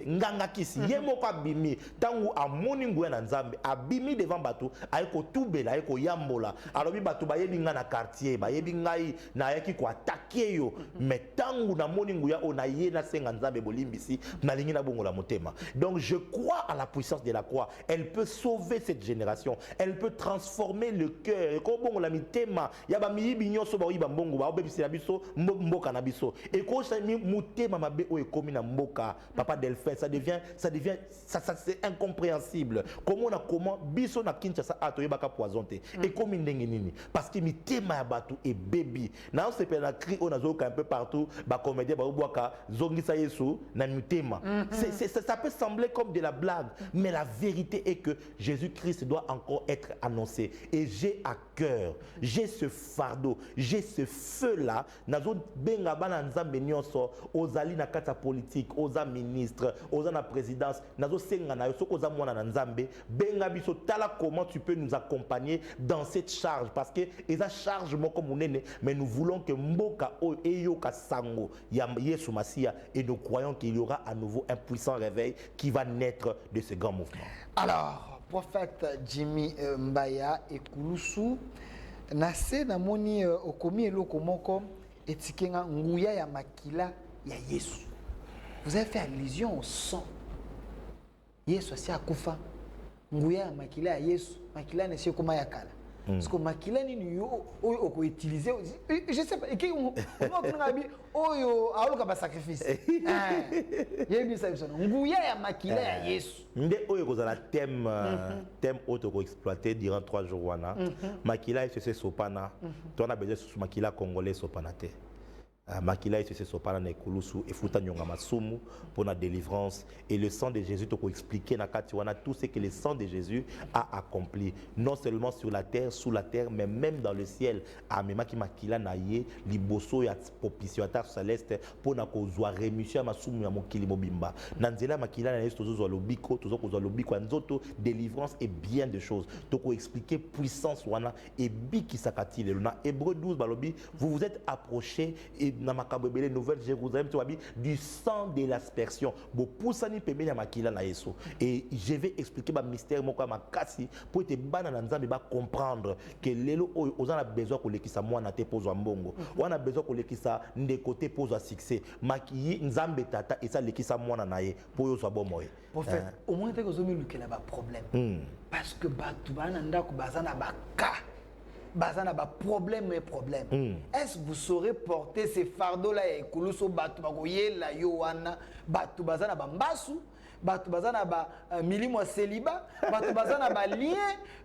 Nganga kisi ye moko abimi tangu amoni nguya na Nzambe abimi devant bato aye ko tubela aye ko yambola alobi bato bayebi nga na quartier bayebi ngai na yaki ko attaquer yo mais tangu na moni nguya ona ye na senga Nzambe bolimbisi na lingi na bongo la motema. Donc je crois à la puissance de la croix. Elle peut sauver cette génération. Elle peut transformer le cœur. Ko bongo la mitema ya ba miyibi nyonso ba oyiba mbongo ba obebisi na biso mboka na biso. Et ko sami mutema mabe o ekomi na mboka papa Delphin ça devient c'est incompréhensible. Comment biso na Kinshasa ato yebaka poison te. Et comme ndenge nini parce que mitema ya batu e baby. Na on se peut na cri on azoka un peu partout ba comédien ba obwaka zongisa Yesu na mitema. Ça peut sembler comme de la blague mais la vérité est que Jésus-Christ doit encore être annoncé et j'ai à cœur j'ai ce fardeau, j'ai ce feu-là. Nazo benga bana nzambe nyonso, ozali na kata politique, oza ministre, oza na présidence, nazo senga na yo soko oza mwana na nzambe, benga biso tala comment tu peux nous accompagner dans cette charge parce que eza charge moko munene, mais nous voulons que mboka o eyoka sango ya Yesu Masia et nous croyons qu'il y aura à nouveau un puissant réveil qui va naître de ce grand mouvement. Alors, prophète Jimmy Mbaya Ekulusu, nase namoni okomi eloko moko etikenga nguya ya makila ya Yesu. Vous avez fait allusion au sang. Yesu asi akufa. Nguya ya makila ya Yesu. Makila ne sio koma ya kala. Parce que makila ni yo oko utiliser, je sais pas, qui on ngabi oyo aluka ba sacrifice. Yebi ça ça. Nguya ya makila ya Yesu. Nde oyo kozala thème auto ko exploiter durant 3 jours wana. Makila c'est sopana. Tu as besoin de makila congolais sopana te. Makila et ce sopana na ekulusu et futa nyonga masumu pour la délivrance et le sang de Jésus toko expliquer na kati wana tout ce que le sang de Jésus a accompli non seulement sur la terre sous la terre mais même dans le ciel amema ki makila na ye liboso ya propitiatoire céleste pour na kozwa rémission masumu ya mokili mobimba na nzela makila na yesu tozozwa lobiko tozokozwa lobiko ya nzoto délivrance et bien de choses toko expliquer puissance wana et biki sakati lelo na Hébreux 12 balobi vous vous êtes approchés et na makabebele nouvelle Jérusalem tu vois du sang de l'aspersion bo pusani pembeni ya makila na yesu et je vais expliquer ba mystère moko makasi pour te bana na nzambe ba comprendre que lelo oza na besoin ko lekisa mwana te pozo mbongo wana besoin ko lekisa ndeko te pozo succès makiyi nzambe tata esa lekisa mwana na ye po yo so bomoye prophète au moins te ko zomi lukela ba problème parce que batu bana ndako bazana ba ka bazana ba problème et problème. Est-ce que vous saurez porter ces fardeaux là et kuluso batu bagoye la yoana batu bazana ba mbasu batu bazana ba milimo célibat batu bazana ba lien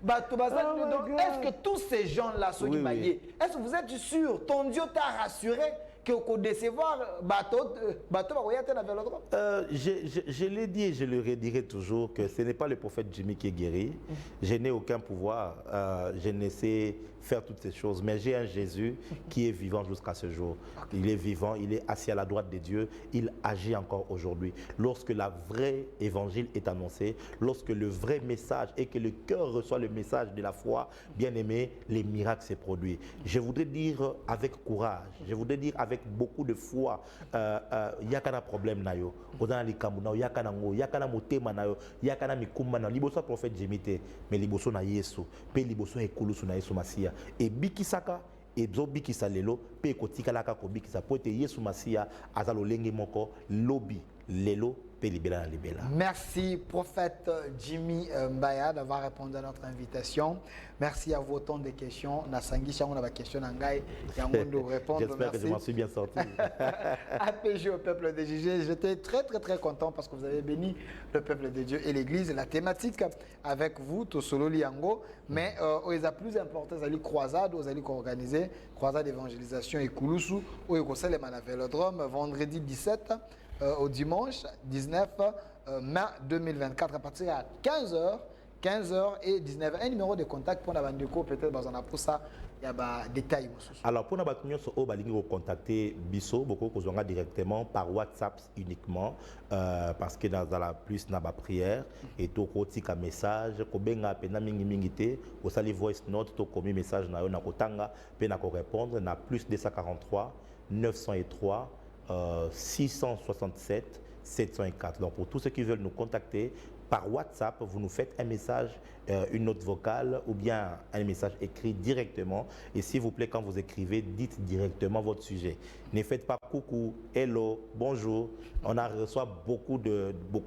batu bazana donc est-ce que tous ces gens là sont oui. Est-ce que vous êtes sûr ton Dieu t'a rassuré que vous décevoir bateau je l'ai dit et je le redirai toujours que ce n'est pas le prophète Jimmy qui est guéri. Je n'ai aucun pouvoir. Je ne sais faire toutes ces choses. Mais j'ai un Jésus qui est vivant jusqu'à ce jour. Il est vivant, il est assis à la droite de Dieu. Il agit encore aujourd'hui. Lorsque la vraie évangile est annoncée, lorsque le vrai message et que le cœur reçoit le message de la foi, bien aimé, les miracles se produisent. Je voudrais dire avec courage, je voudrais dire avec beaucoup de foi, yakana problème na yo, ozana likambu na yo, yakana ngo, yakana motema na yo, yakana mikumba na liboso prophète Jimite, mais liboso na Yesu, pe liboso ekulusu na Yesu Masia, et bikisaka et bikisa lelo, pe kotikalaka ko bikisa po ete Yesu Masia azalo lenge moko lobi lelo. Merci prophète Jimmy Mbaya d'avoir répondu à notre invitation. Merci à vous autant de questions. Nasangisha on a question Nangai répondre. J'espère que je m'en suis bien sorti. APG au peuple de Dieu. J'étais très content parce que vous avez béni le peuple de Dieu et l'église. La thématique avec vous, Tosolo Liango, mais il y a plus important, c'est la croisade, vous allez organiser croisade d'évangélisation et Koulousou, où il y a le vélodrome vendredi 17. Au dimanche 19 mai 2024 à partir de 15h et 19h. Un numéro de contact pour la Bandeko, peut-être dans un pour ça, il y a des détails. Alors pour nous contacter Bisso, beaucoup directement par WhatsApp uniquement parce que dans la plus na prière et tout tika message ko benga pena mingi mingité au sali voice note to komi message na yo na kotanga pe na ko répondre na plus 243 903 667 704. Donc pour tous ceux qui veulent nous contacter par WhatsApp, vous nous faites un message, une note vocale ou bien un message écrit directement. Et s'il vous plaît, quand vous écrivez, dites directement votre sujet. Ne faites pas coucou, hello, bonjour. On a reçu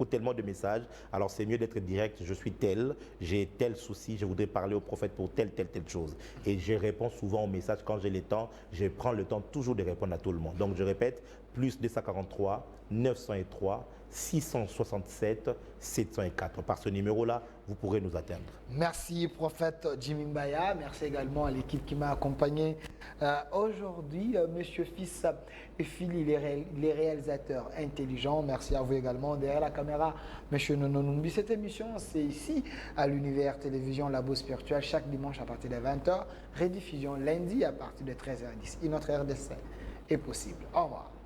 tellement de messages. Alors c'est mieux d'être direct. Je suis tel, j'ai tel souci, je voudrais parler au prophète pour telle chose. Et je réponds souvent aux messages quand j'ai le temps. Je prends le temps toujours de répondre à tout le monde. Donc je répète, plus 243 903 667 704. Par ce numéro-là, vous pourrez nous atteindre. Merci, prophète Jimmy Mbaya. Merci également à l'équipe qui m'a accompagné aujourd'hui. Monsieur Fils et Phil, les réalisateurs intelligents. Merci à vous également. Derrière la caméra, Monsieur Nononumbi. Cette émission, c'est ici à l'Univers Télévision Labo Spirituel, chaque dimanche à partir de 20h. Rediffusion lundi à partir de 13h10. Et notre heure d'essai est possible. Au revoir.